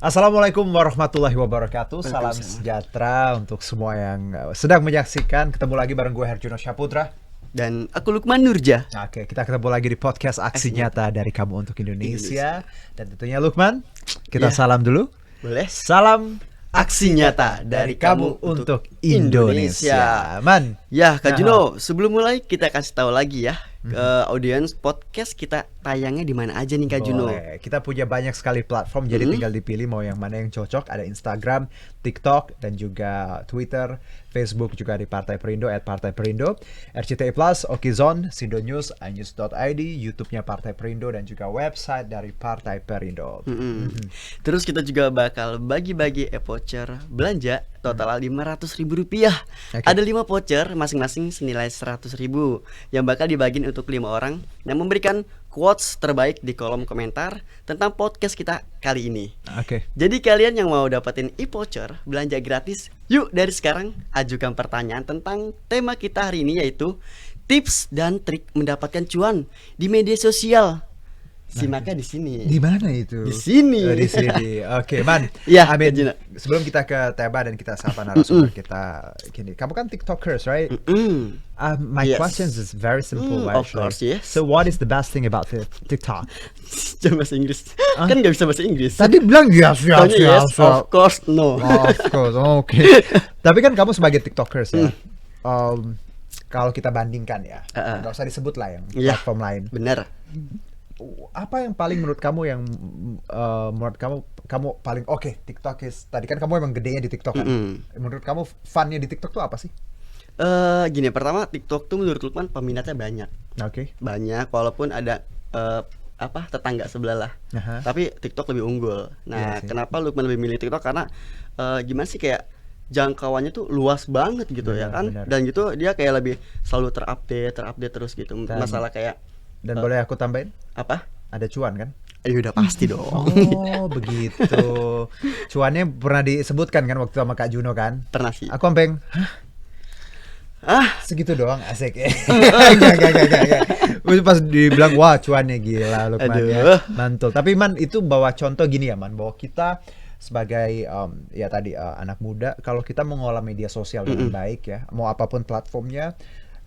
Assalamualaikum warahmatullahi wabarakatuh. Salam sejahtera untuk semua yang sedang menyaksikan. Ketemu lagi bareng gue Herjuno Syaputra. Dan aku Lukman Nurja. Oke, kita ketemu lagi di podcast Aksi Nyata dari Kamu Untuk Indonesia. Dan tentunya Lukman, kita salam dulu. Boleh. Salam Aksi Nyata dari Kamu Untuk Indonesia. Man. Ya, Kak Juno, sebelum mulai kita kasih tahu lagi ya audiens podcast kita tayangnya di mana aja nih Kak Juno. Boleh. Kita punya banyak sekali platform, jadi tinggal dipilih mau yang mana yang cocok. Ada Instagram, TikTok, dan juga Twitter, Facebook juga di Partai Perindo @partai-perindo, RCTI Plus, Okizon, Sindo News, iNews.id, YouTube-nya Partai Perindo, dan juga website dari Partai Perindo. Terus kita juga bakal bagi-bagi e-voucher belanja total Rp500.000. Oke. Ada 5 voucher masing-masing senilai Rp100.000 yang bakal dibagiin untuk 5 orang yang memberikan quotes terbaik di kolom komentar tentang podcast kita kali ini. Oke. Jadi kalian yang mau dapetin e-voucher belanja gratis, yuk dari sekarang ajukan pertanyaan tentang tema kita hari ini, yaitu tips dan trik mendapatkan cuan di media sosial. Simaknya di sini. Di mana itu? Di sini. Oh, di sini. Oke, Man. Ya, Amin. Kak Juna. Sebelum kita ke tema dan kita sapa narasumber kita gini. Kamu kan TikTokers, right? My Yes. questions is very simple, Of actually. course, yes. So what is the best thing about TikTok? Jangan bahasa Inggris. Kan gak bisa bahasa Inggris. Tadi bilang yes, Taunya yes, of course, no. Of course, oke. Tapi kan kamu sebagai TikTokers ya. Kalau kita bandingkan ya, nggak usah disebut lah yang Iya. platform lain. Bener. Apa yang paling menurut kamu yang menurut kamu paling oke, TikTok tadi kan kamu emang gedenya di TikTok kan? Menurut kamu funnya di TikTok tuh apa sih? Gini, pertama TikTok tuh menurut Lukman peminatnya banyak. Oke. Banyak, walaupun ada tetangga sebelah lah. Aha. Tapi TikTok lebih unggul. Nah, Iya sih. kenapa Lukman lebih milih TikTok? Karena gimana sih, kayak jangkauannya tuh luas banget gitu ya kan. Benar. Dan gitu dia kayak lebih selalu terupdate terus gitu. Masalah kayak Dan boleh aku tambahin? apa? Ada cuan kan? Udah pasti dong. Oh, begitu. Cuannya pernah disebutkan kan waktu sama Kak Juno kan? Pernah sih. Aku sampai segitu doang, asik ya. Enggak. Pas dibilang wah cuannya gila Lukman ya. Aduh. Mantul. Tapi Man itu bawa contoh gini ya Man, bahwa kita sebagai anak muda, kalau kita mengolah media sosial dengan baik ya, mau apapun platformnya,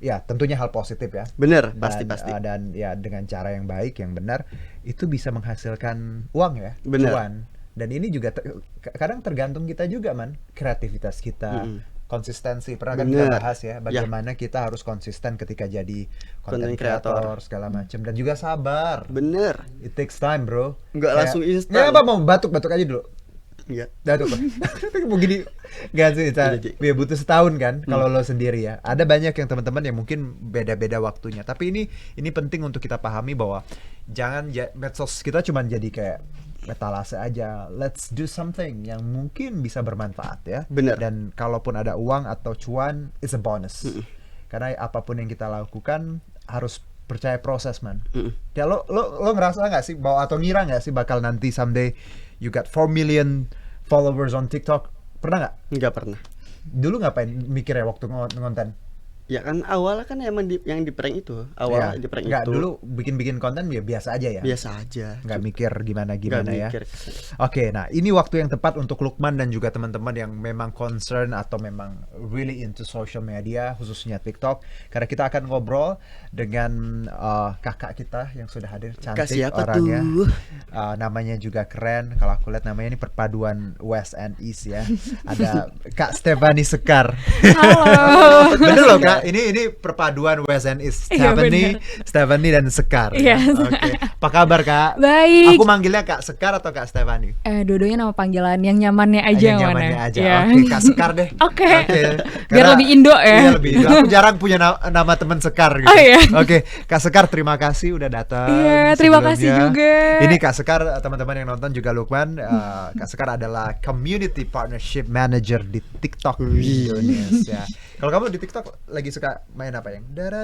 ya tentunya hal positif ya. Bener, Dan, pasti. dan ya dengan cara yang baik, yang benar, itu bisa menghasilkan uang ya, Bener. cuan. Dan ini juga kadang tergantung kita juga Man, kreativitas kita, konsistensi. Pernah kan kita Bener. bahas ya, bagaimana kita harus konsisten ketika jadi content Content creator. creator segala macam, dan juga sabar. Bener. It takes time, bro. Nggak langsung instan. Nggak apa, mau batuk aja dulu. Iya. Datuk. Mau gini nggak sih, ya butuh setahun kan kalau lo sendiri ya. Ada banyak yang teman-teman yang mungkin beda-beda waktunya. Tapi ini penting untuk kita pahami bahwa jangan medsos kita cuma jadi kayak etalase aja. Let's do something yang mungkin bisa bermanfaat ya. Bener. Dan kalaupun ada uang atau cuan, it's a bonus. Karena apapun yang kita lakukan harus percaya proses, Man. Ya lo ngerasa nggak sih bahwa, atau ngira nggak sih bakal nanti someday you got 4 million followers on TikTok? Pernah nggak? Nggak pernah. Dulu ngapain mikirnya waktu ngonten? Ya kan awalnya kan emang yang di prank itu. Awalnya di prank Nggak, itu. dulu bikin konten ya biasa aja ya? Biasa aja. Nggak mikir gimana Nggak ya? mikir. Oke, nah ini waktu yang tepat untuk Lukman dan juga teman-teman yang memang concern atau memang really into social media, khususnya TikTok. Karena kita akan ngobrol dengan kakak kita yang sudah hadir, cantik siapa orangnya. tuh? Namanya juga keren. Kalau aku lihat namanya ini perpaduan West and East ya. Ada Kak Stephanie Sekar. Halo. Bener loh Kak. Ini perpaduan West and East. Iya, Stephanie dan Sekar. Iya. Oke. Apa kabar Kak? Baik. Aku manggilnya Kak Sekar atau Kak Stephanie? Dua-duanya nama panggilan yang nyamannya aja Yang yang nyamannya mana? aja. Iya. Oke, Kak Sekar deh. Oke. Biar Karena- lebih Indo ya. Iya, lebih Indo. Aku jarang punya nama teman Sekar gitu. Oh, iya. Oke, Kak Sekar terima kasih udah datang. Iya, terima kasih sebelumnya. juga. Ini Kak Sekar, teman-teman yang nonton juga Lukman. Kak Sekar adalah Community Partnership Manager di TikTok Indonesia. Kalau kamu di TikTok lagi suka main apa yang? Dara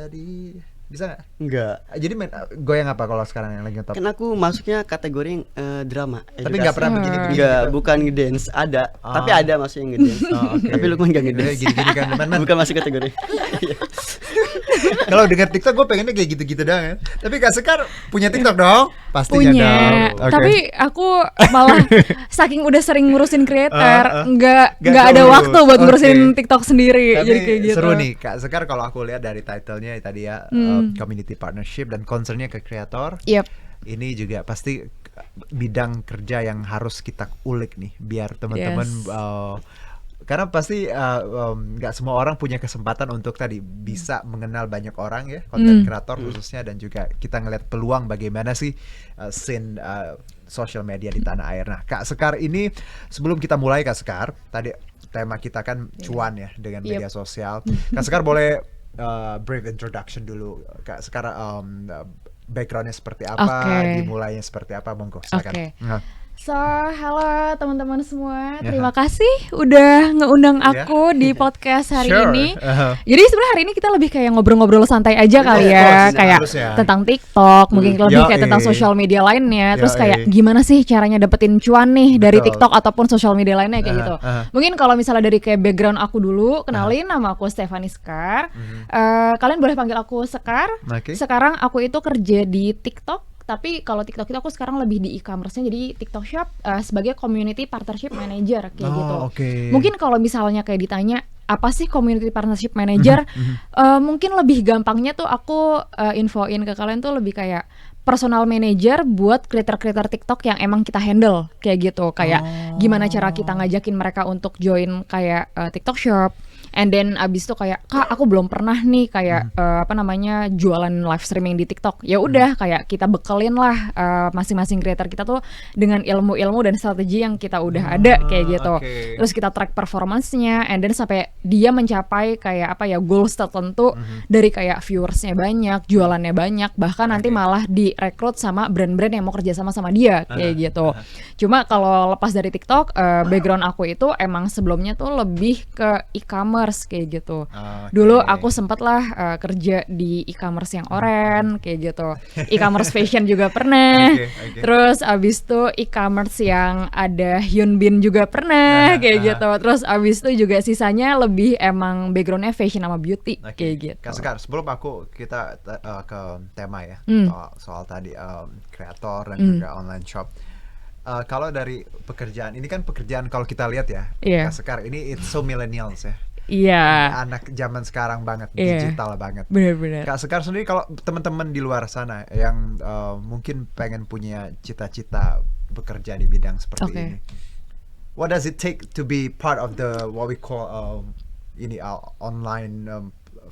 di. Bisa nggak? Enggak. Jadi main goyang apa kalau sekarang yang lagi ngetop? Kan aku masuknya kategori yang drama. Tapi nggak pernah begini-begini. Enggak, gitu. bukan ngedance, ada. Ah. Tapi ada maksudnya ngedance. Oke. Tapi Lukman enggak ngedance. Gini-gini kan, teman-teman. Bukan masuk kategori. Kalau denger TikTok gue pengennya kayak gitu-gitu doang ya. Tapi Kak Sekar punya TikTok dong? Pastinya Punya, dong. Oke. tapi aku malah saking udah sering ngurusin creator, Nggak nggak ada tahu. waktu buat ngurusin Oke. TikTok sendiri, Tapi jadi kayak gitu. seru nih Kak Sekar, kalau aku lihat dari titlenya tadi ya, community partnership dan concernnya ke kreator. Yep. Ini juga pasti bidang kerja yang harus kita ulik nih, biar teman-teman karena pasti nggak semua orang punya kesempatan untuk tadi bisa mengenal banyak orang ya, konten kreator khususnya, dan juga kita ngeliat peluang bagaimana sih scene social media di tanah air. Nah, Kak Sekar ini sebelum kita mulai, Kak Sekar, tadi tema kita kan cuan ya dengan media sosial. Kak Sekar boleh brief introduction dulu, Kak Sekar, backgroundnya seperti apa, dimulainya seperti apa, monggo silakan. Oke. Nah. So, halo teman-teman semua. Terima kasih udah ngeundang aku di podcast hari ini. Jadi sebenarnya hari ini kita lebih kayak ngobrol-ngobrol santai aja kali ya, kayak tentang TikTok, mungkin lebih kayak tentang sosial media lainnya. Terus kayak gimana sih caranya dapetin cuan nih dari TikTok ataupun sosial media lainnya kayak gitu. Mungkin kalau misalnya dari kayak background aku dulu, kenalin, nama aku Stephanie Sekar. Kalian boleh panggil aku Sekar. Sekarang aku itu kerja di TikTok. Tapi kalau TikTok itu aku sekarang lebih di e-commerce-nya, jadi TikTok Shop sebagai community partnership manager kayak gitu. Mungkin kalau misalnya kayak ditanya apa sih community partnership manager, mungkin lebih gampangnya tuh aku infoin ke kalian tuh lebih kayak personal manager buat creator-creator TikTok yang emang kita handle kayak gitu. Kayak gimana cara kita ngajakin mereka untuk join kayak TikTok Shop. And then abis itu kayak, Kak, aku belum pernah nih kayak jualan live streaming di TikTok. Ya udah kayak kita bekelin lah masing-masing creator kita tuh dengan ilmu-ilmu dan strategi yang kita udah ada kayak gitu. Terus kita track performance-nya, and then sampai dia mencapai kayak goals tertentu dari kayak viewersnya banyak, jualannya banyak, bahkan nanti malah direkrut sama brand-brand yang mau kerja sama dia kayak gitu. Cuma kalau lepas dari TikTok, background aku itu emang sebelumnya tuh lebih ke e-commerce kayak gitu. Dulu aku sempet lah kerja di e-commerce yang oren kayak gitu. E-commerce fashion juga pernah. Terus abis itu e-commerce yang ada Hyunbin juga pernah kayak gitu. Terus abis itu juga sisanya lebih emang backgroundnya fashion sama beauty kayak gitu. Kak Sekar, sebelum kita ke tema ya, soal tadi kreator dan juga online shop. Kalau dari pekerjaan, ini kan pekerjaan kalau kita lihat ya, Kak Sekar, ini it's so millennials ya. Iya. Anak zaman sekarang banget, digital banget. Benar-benar. Kak Sekar sendiri, kalau teman-teman di luar sana yang mungkin pengen punya cita-cita bekerja di bidang seperti ini, what does it take to be part of the what we call online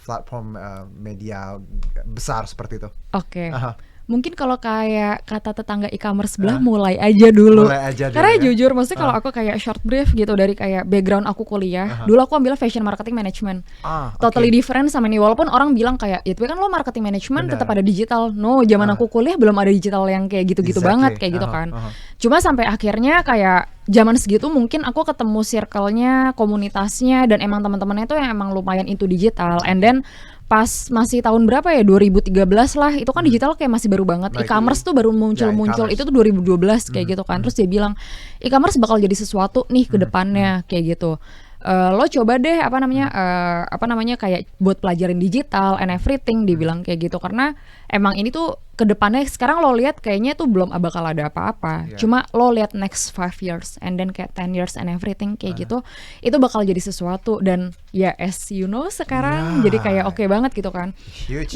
platform media besar seperti itu? Mungkin kalau kayak kata tetangga e-commerce sebelah, mulai aja dulu. Karena jujur, maksudnya kalau aku kayak short brief gitu dari kayak background aku kuliah, dulu aku ambil fashion marketing management. Totally different sama ini, walaupun orang bilang kayak itu kan lo marketing management tetap ada digital. No, zaman aku kuliah belum ada digital yang kayak gitu-gitu banget kayak gitu kan. Cuma sampai akhirnya kayak zaman segitu mungkin aku ketemu circle-nya, komunitasnya, dan emang teman-temannya tuh yang emang lumayan into digital. And then pas masih tahun berapa ya, 2013 lah, itu kan digital kayak masih baru banget. E-commerce tuh baru muncul itu tuh 2012 kayak gitu kan. Terus dia bilang e-commerce bakal jadi sesuatu nih ke depannya kayak gitu. Lo coba deh apa namanya kayak buat pelajarin digital and everything, dibilang kayak gitu. Karena emang ini tuh kedepannya sekarang lo lihat kayaknya tuh belum bakal ada apa-apa. Cuma lo lihat next 5 years and then kayak 10 years and everything kayak gitu, itu bakal jadi sesuatu. Dan ya as you know sekarang jadi kayak oke banget gitu kan.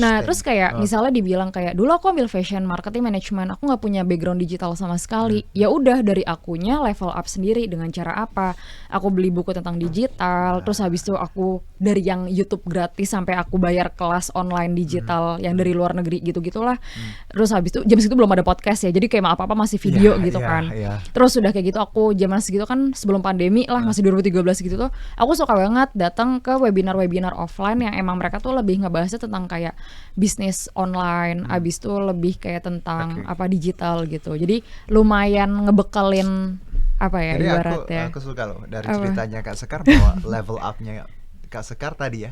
Nah terus kayak misalnya dibilang kayak dulu aku ambil fashion marketing management, aku nggak punya background digital sama sekali. Ya udah dari akunya level up sendiri dengan cara apa? Aku beli buku tentang digital, terus habis itu aku dari yang YouTube gratis sampai aku bayar kelas online digital yang dari luar negeri gitu-gitulah. Terus habis itu jam segitu belum ada podcast ya, jadi kayak apa-apa masih video gitu kan. Terus udah kayak gitu aku zaman segitu kan sebelum pandemi lah, masih 2013 gitu tuh, aku suka banget datang ke webinar-webinar offline yang emang mereka tuh lebih ngebahasnya tentang kayak bisnis online, abis itu lebih kayak tentang apa digital gitu. Jadi lumayan ngebekelin apa ya ibaratnya. Aku suka loh dari ceritanya Kak Sekar bahwa level up-nya Kak Sekar tadi ya.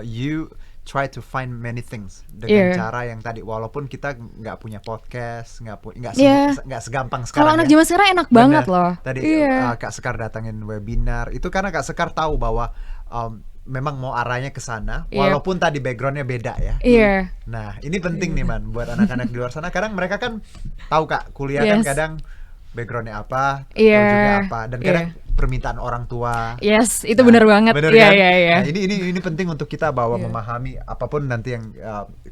You try to find many things dengan cara yang tadi, walaupun kita nggak punya podcast, nggak segampang sekarang. Kalau anak zaman sekarang enak banget loh. Tadi Kak Sekar datangin webinar itu karena Kak Sekar tahu bahwa memang mau arahnya ke sana, walaupun tadi backgroundnya beda ya. Nah ini penting nih Man, buat anak-anak di luar sana. Kadang mereka kan tahu Kak, kuliah kan kadang backgroundnya apa, tahu juga apa, dan kadang permintaan orang tua. Itu benar banget. Bener kan? Nah, ini penting untuk kita bahwa memahami apapun nanti yang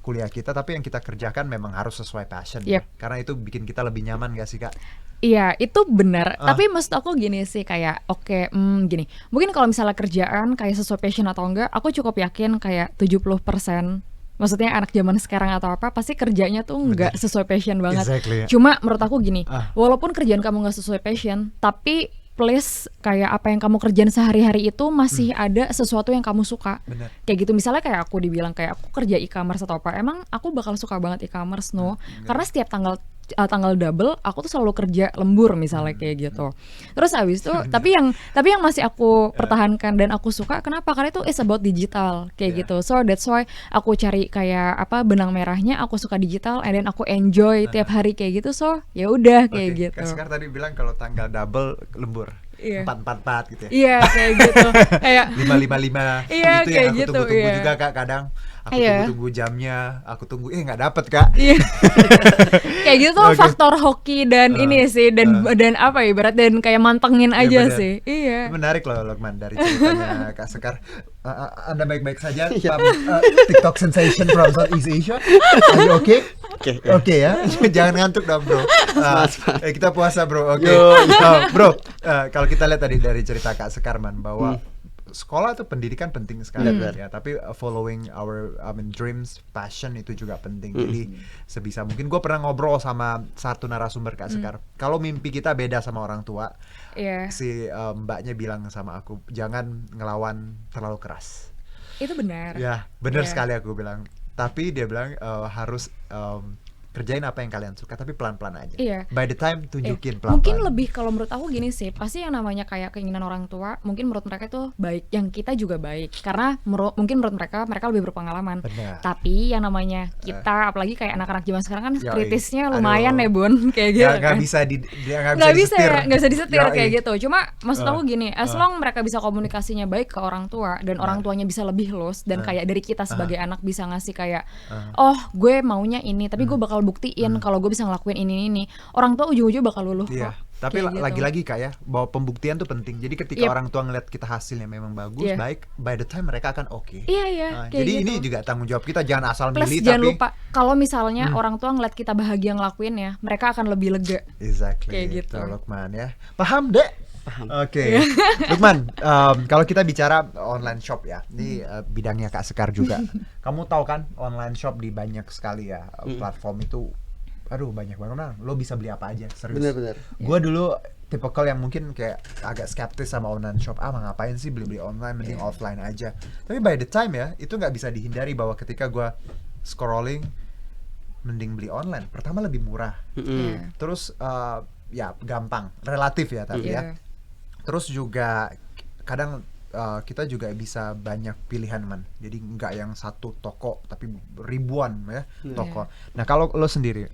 kuliah kita, tapi yang kita kerjakan memang harus sesuai passion. Karena itu bikin kita lebih nyaman gak sih Kak? Iya, itu benar. Tapi maksud aku gini sih, kayak gini. Mungkin kalau misalnya kerjaan kayak sesuai passion atau enggak, aku cukup yakin kayak 70%. Maksudnya anak zaman sekarang atau apa, pasti kerjanya tuh nggak sesuai passion banget. Cuma menurut aku gini, walaupun kerjaan kamu nggak sesuai passion, tapi please kayak apa yang kamu kerjain sehari-hari itu masih ada sesuatu yang kamu suka. Kayak gitu, misalnya kayak aku dibilang kayak aku kerja e-commerce atau apa, emang aku bakal suka banget e-commerce karena setiap tanggal double aku tuh selalu kerja lembur misalnya kayak gitu. Terus abis itu tapi yang masih aku pertahankan dan aku suka, kenapa? Karena itu is about digital kayak gitu. So that's why aku cari kayak benang merahnya, aku suka digital and then aku enjoy tiap hari kayak gitu. So ya udah kayak gitu. Kak Sekar tadi bilang kalau tanggal double lembur. 4-4-4 gitu ya. Iya kayak gitu. Kayak 5-5-5 gitu yang kayak aku gitu, tunggu-tunggu juga Kak, kadang aku tunggu jamnya, aku tunggu nggak dapet Kak. Kayak gitu tuh faktor hoki dan ini sih dan apa ya, ibarat dan kayak mantengin aja sih. Menarik loh Lokman dari ceritanya Kak Sekar. Anda baik-baik saja, TikTok sensation from Southeast Asia. Are you okay? Oke ya, jangan ngantuk dong bro. Kita puasa bro. Bro, kalau kita lihat tadi dari cerita Kak Sekarman bahwa sekolah itu pendidikan penting sekali ya, tapi following our dreams, passion itu juga penting. Jadi sebisa mungkin, gue pernah ngobrol sama satu narasumber Kak Sekar. Kalau mimpi kita beda sama orang tua, si mbaknya bilang sama aku, jangan ngelawan terlalu keras. Itu benar. Ya, benar sekali aku bilang. Tapi dia bilang harus kerjain apa yang kalian suka, tapi pelan-pelan aja. By the time tunjukin pelan-pelan. Mungkin lebih kalau menurut aku gini sih, pasti yang namanya kayak keinginan orang tua, mungkin menurut mereka itu baik, yang kita juga baik. Karena mungkin menurut mereka lebih berpengalaman. Tapi yang namanya kita, apalagi kayak anak-anak zaman sekarang kan kritisnya lumayan ya Bun, kayak gitu. Nggak bisa disetir kayak gitu. Cuma maksud aku gini, as long mereka bisa komunikasinya baik ke orang tua dan orang tuanya bisa lebih luas, dan kayak dari kita sebagai anak bisa ngasih kayak, oh gue maunya ini, tapi gue bakal buktiin kalau gue bisa ngelakuin ini. Orang tua ujung-ujung bakal luluh kok. Tapi lagi-lagi Kak ya, bahwa pembuktian tuh penting. Jadi ketika orang tua ngeliat kita hasilnya memang bagus, baik, by the time mereka akan oke. Jadi gitu. ini juga tanggung jawab kita, jangan asal plus milih. Jangan lupa, kalau misalnya orang tua ngeliat kita bahagia ngelakuinnya, mereka akan lebih lega. Kayak gitu. Lukman ya, paham dek? Oke. Lukman, kalau kita bicara online shop ya, ini bidangnya Kak Sekar juga. Kamu tahu kan online shop di banyak sekali ya platform itu. Aduh banyak banget, nah lo bisa beli apa aja, serius. Bener-bener. Gue dulu tipikal yang mungkin kayak agak skeptis sama online shop. Ngapain sih beli online, mending offline aja. Tapi by the time ya, itu nggak bisa dihindari bahwa ketika gue scrolling, mending beli online. Pertama lebih murah, terus ya gampang, relatif ya tapi ya. Terus juga kadang kita juga bisa banyak pilihan Man. Jadi nggak yang satu toko tapi ribuan ya toko. Nah kalau lo sendiri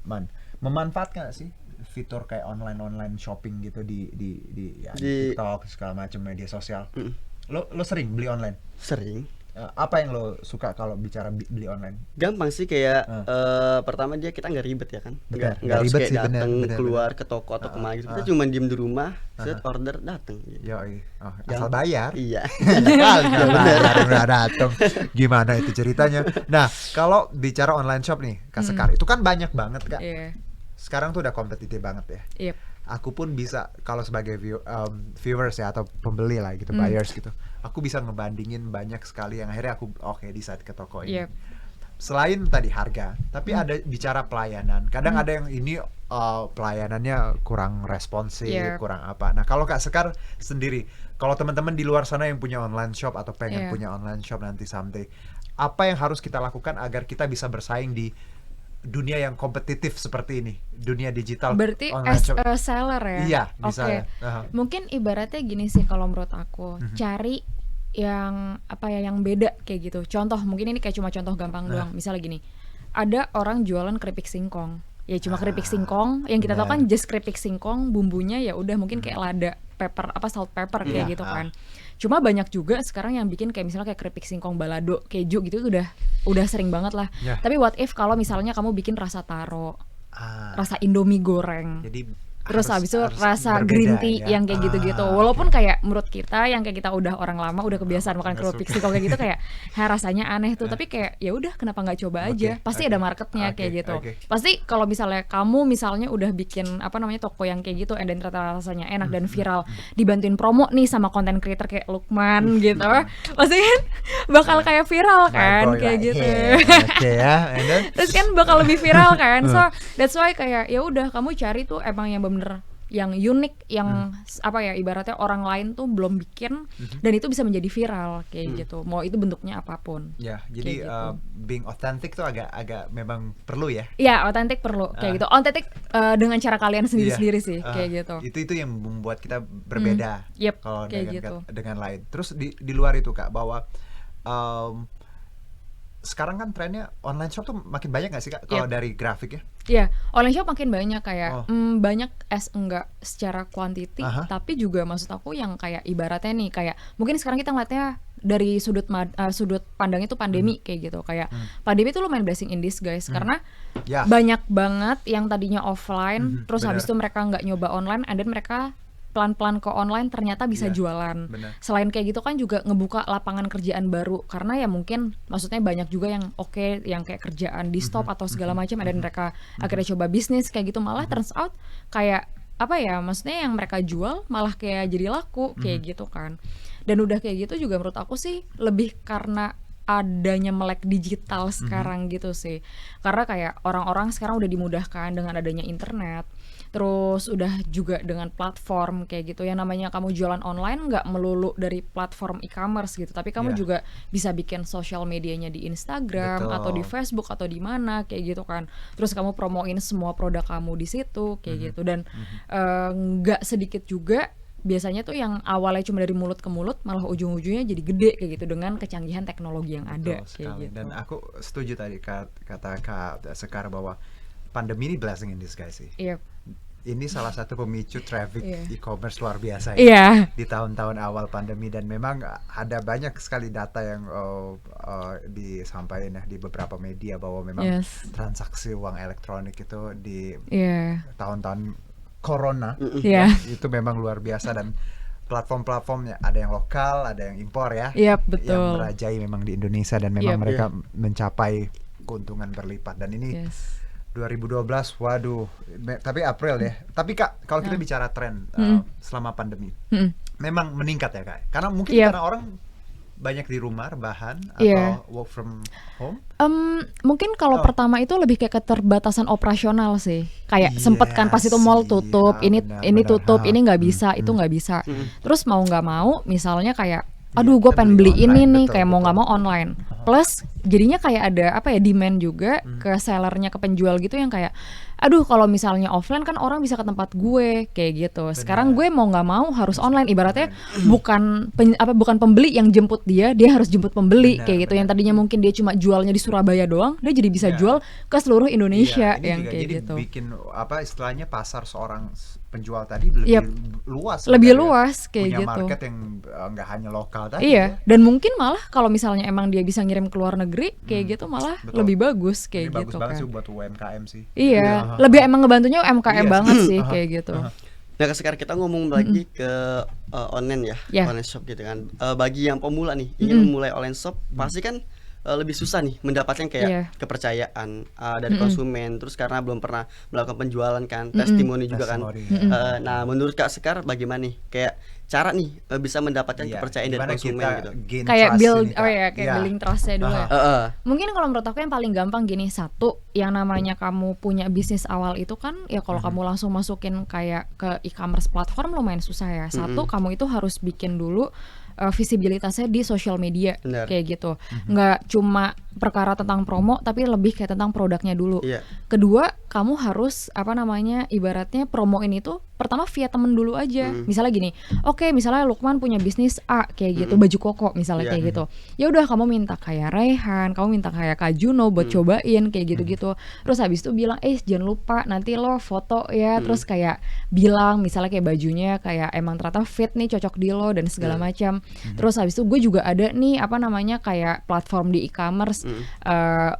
Man, memanfaatkan gak sih fitur kayak online shopping gitu di TikTok segala macam media sosial? Lo sering beli online? Sering. Apa yang lo suka kalau bicara beli online? Gampang sih kayak pertama kita nggak ribet ya kan, nggak harus ribet kayak sih, datang bener. keluar ke toko atau kemana gitu. Kita cuma diem di rumah, set order datang. Asal bayar. Iya. Benar datang. Gimana itu ceritanya? Nah kalau bicara online shop nih Kak Sekar, itu kan banyak banget Kak. Sekarang tuh udah kompetitif banget ya. Aku pun bisa kalau sebagai viewers ya atau pembeli lah gitu, buyers gitu, aku bisa ngebandingin banyak sekali yang akhirnya aku decide ke toko ini. Selain tadi harga, tapi ada bicara pelayanan. Kadang ada yang ini pelayanannya kurang responsif, kurang apa. Nah kalau Kak Sekar sendiri, kalau teman-teman di luar sana yang punya online shop atau pengen punya online shop nanti someday, apa yang harus kita lakukan agar kita bisa bersaing di dunia yang kompetitif seperti ini, dunia digital? Berarti as a seller ya? Iya, misalnya. Mungkin ibaratnya gini sih kalau menurut aku, cari yang apa ya, yang beda kayak gitu. Contoh, mungkin ini kayak cuma contoh gampang doang. Misalnya gini, ada orang jualan keripik singkong. Ya cuma keripik singkong, yang kita tahu kan just keripik singkong, bumbunya ya udah mungkin kayak lada, pepper, salt pepper kayak gitu kan. Cuma banyak juga sekarang yang bikin kayak misalnya kayak keripik singkong balado, keju gitu tuh udah sering banget lah. Tapi what if kalau misalnya kamu bikin rasa taro, rasa Indomie goreng. Jadi terus habis itu rasa green tea yang kayak gitu-gitu. Walaupun kayak menurut kita yang kayak kita udah orang lama udah kebiasaan makan keripik singkong kayak gitu kayak rasanya aneh tuh, tapi kayak ya udah kenapa nggak coba aja. Pasti ada marketnya kayak gitu. Pasti kalau misalnya kamu misalnya udah bikin apa namanya toko yang kayak gitu and then ternyata rasanya enak dan viral, dibantuin promo nih sama content creator kayak Lukman gitu. Pasti kan bakal kayak viral kan kayak gitu. Terus kan bakal lebih viral kan. So that's why kayak ya udah kamu cari tuh emang yang bener yang unik, yang apa ya ibaratnya orang lain tuh belum bikin dan itu bisa menjadi viral kayak gitu. Mau itu bentuknya apapun. Ya, jadi gitu. Being authentic tuh agak memang perlu ya. Iya, authentic perlu kayak gitu. Authentic dengan cara kalian sendiri-sendiri sih kayak gitu. Itu yang membuat kita berbeda kalau kayak gitu. dengan lain. Terus di luar itu Kak, bahwa sekarang kan trennya online shop tuh makin banyak nggak sih Kak kalau dari grafik ya? Iya, online shop makin banyak kayak banyak enggak secara quantity, tapi juga maksud aku yang kayak ibaratnya nih kayak mungkin sekarang kita ngeliatnya dari sudut pandang itu pandemi kayak gitu, kayak pandemi itu lumayan blessing in disguise karena banyak banget yang tadinya offline terus habis itu mereka nggak nyoba online and then mereka pelan-pelan ke online ternyata bisa jualan. Selain kayak gitu kan juga ngebuka lapangan kerjaan baru karena ya mungkin maksudnya banyak juga yang yang kayak kerjaan di stop atau segala macam dan mereka akhirnya coba bisnis kayak gitu, malah turns out kayak apa ya, maksudnya yang mereka jual malah kayak jadi laku kayak gitu kan. Dan udah kayak gitu juga menurut aku sih lebih karena adanya melek digital sekarang gitu sih. Karena kayak orang-orang sekarang udah dimudahkan dengan adanya internet. Terus udah juga dengan platform kayak gitu, yang namanya kamu jualan online nggak melulu dari platform e-commerce gitu, tapi kamu juga bisa bikin sosial medianya di Instagram atau di Facebook atau di mana kayak gitu kan. Terus kamu promoin semua produk kamu di situ kayak gitu, dan nggak sedikit juga biasanya tuh yang awalnya cuma dari mulut ke mulut malah ujung-ujungnya jadi gede kayak gitu dengan kecanggihan teknologi yang ada kayak gitu. Dan aku setuju tadi kata Kak Sekar bahwa pandemi ini blessing in disguise sih. Ini salah satu pemicu traffic e-commerce luar biasa ya di tahun-tahun awal pandemi, dan memang ada banyak sekali data yang disampaikan ya di beberapa media bahwa memang transaksi uang elektronik itu di tahun-tahun corona itu memang luar biasa, dan platform-platformnya ada yang lokal, ada yang impor ya, betul. Yang merajai memang di Indonesia dan memang mereka mencapai keuntungan berlipat, dan ini 2012, waduh, tapi April ya. Tapi Kak, kalau kita bicara tren selama pandemi, memang meningkat ya Kak? Karena mungkin karena orang banyak di rumah rebahan atau work from home. Mungkin kalau pertama itu lebih kayak keterbatasan operasional sih. Kayak sempet kan pas itu mall tutup, ini tutup, ini nggak bisa, itu nggak bisa. Terus mau nggak mau, misalnya kayak aduh gue pengen beli ini nih, kayak mau nggak mau online. Plus jadinya kayak ada apa ya, demand juga ke sellernya, ke penjual gitu, yang kayak aduh kalau misalnya offline kan orang bisa ke tempat gue kayak gitu. Sekarang gue mau nggak mau harus online, ibaratnya bukan pembeli yang jemput dia harus jemput pembeli kayak gitu. Yang tadinya mungkin dia cuma jualnya di Surabaya doang, dia jadi bisa jual ke seluruh Indonesia yang kayak jadi gitu. Bikin apa istilahnya pasar seorang penjual tadi lebih luas. Lebih luas kayak punya gitu. Market yang nggak hanya lokal tadi. Dan mungkin malah kalau misalnya emang dia bisa ngirim ke luar negeri kayak gitu malah lebih bagus kayak ini gitu bagus banget kan. sih buat UMKM sih. Lebih emang ngebantunya UMKM banget sih kayak gitu. Nah sekarang kita ngomong lagi ke online ya, online shop gitu kan. Bagi yang pemula nih ingin memulai online shop, pasti kan lebih susah nih mendapatkan kayak kepercayaan dari konsumen, terus karena belum pernah melakukan penjualan kan, testimoni juga kan. Nah menurut Kak Sekar bagaimana nih kayak cara nih bisa mendapatkan kepercayaan dari konsumen gitu? Kayak build building trustnya dulu ya. Mungkin kalau menurut aku yang paling gampang gini, satu, yang namanya kamu punya bisnis awal itu kan ya kalau kamu langsung masukin kayak ke e-commerce platform lumayan susah ya. Satu, kamu itu harus bikin dulu visibilitasnya di sosial media kayak gitu. Nggak cuma perkara tentang promo, tapi lebih kayak tentang produknya dulu. Kedua, kamu harus ibaratnya promoin itu pertama via temen dulu aja. Misalnya gini, oke, misalnya Lukman punya bisnis A kayak gitu, baju koko misalnya kayak gitu. Ya udah kamu minta kayak Raihan, kamu minta kayak Kak Juno buat cobain kayak gitu-gitu. Terus habis itu bilang, jangan lupa nanti lo foto ya, terus kayak bilang misalnya kayak bajunya kayak emang ternyata fit nih, cocok di lo dan segala macam. Terus habis itu gue juga ada nih apa namanya kayak platform di e-commerce,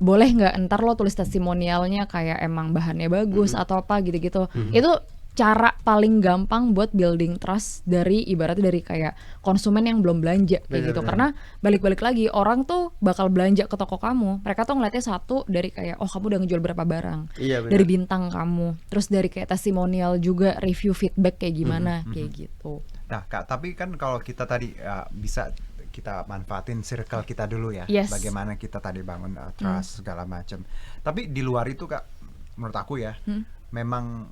boleh nggak ntar lo tulis testimonialnya kayak emang bahannya bagus atau apa gitu-gitu. Itu cara paling gampang buat building trust dari ibaratnya dari kayak konsumen yang belum belanja kayak gitu. Karena balik-balik lagi orang tuh bakal belanja ke toko kamu, mereka tuh ngeliatnya satu dari kayak kamu udah ngejual berapa barang, dari bintang kamu, terus dari kayak testimonial juga, review feedback kayak gimana kayak gitu. Nah Kak, tapi kan kalau kita tadi bisa kita manfaatin circle kita dulu ya, bagaimana kita tadi bangun trust segala macam. Tapi di luar itu Kak, menurut aku ya, memang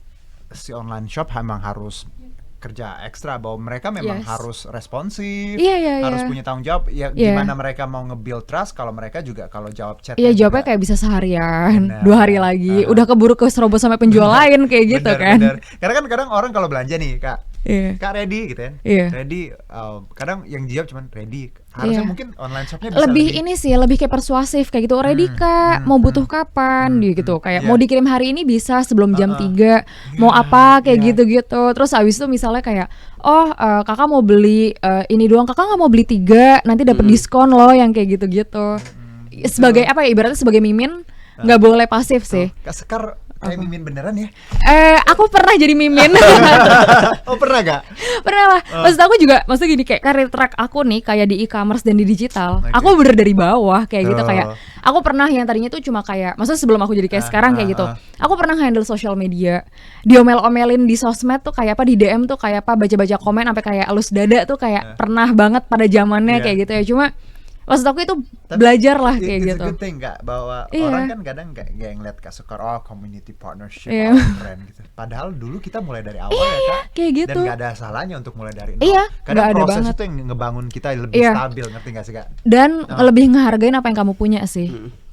si online shop memang harus kerja ekstra, bahwa mereka memang harus responsif, harus punya tanggung jawab. Ya gimana mereka mau nge-build trust kalau mereka juga kalau jawab chat. Iya, jawabnya kayak bisa seharian, 2 hari lagi, udah keburu keserobot sampai penjual lain kayak gitu kan. Karena kan kadang orang kalau belanja nih Kak, Kak ready gitu kan, ready, kadang yang jawab cuman ready. Harusnya mungkin online shopnya bisa lebih ini sih, lebih kayak persuasif kayak gitu. Ready Kak, mau butuh kapan gitu. Kayak mau dikirim hari ini bisa sebelum jam 3, mau apa kayak gitu-gitu. Terus abis itu misalnya kayak kakak mau beli ini doang, kakak nggak mau beli 3, nanti dapat diskon loh, yang kayak gitu-gitu. Sebagai apa ya, ibaratnya sebagai mimin nggak boleh pasif sih. Kak Sekar kayak mimin beneran ya? Aku pernah jadi mimin. Oh pernah gak? Pernah lah. Maksud aku juga, maksudnya gini, kayak karir track aku nih kayak di e-commerce dan di digital, aku bener dari bawah kayak gitu. Kayak aku pernah yang tadinya tuh cuma kayak, maksudnya sebelum aku jadi kayak sekarang kayak gitu, aku pernah handle social media, diomel-omelin di sosmed tuh kayak apa, di DM tuh kayak apa, baca-baca komen sampai kayak elus dada tuh kayak pernah banget pada zamannya kayak gitu ya. Cuma maksud aku itu belajar lah kayak gitu. It's a good thing Kak, bahwa orang kan kadang gak ngeliat Kak Sekar, community partnership, keren gitu. Padahal dulu kita mulai dari awal ya Kak, kayak gitu. Dan gak ada salahnya untuk mulai dari nol. gak Kadang ada proses banget. itu yang ngebangun kita lebih stabil, ngerti gak sih Kak? Dan lebih ngehargain apa yang kamu punya sih.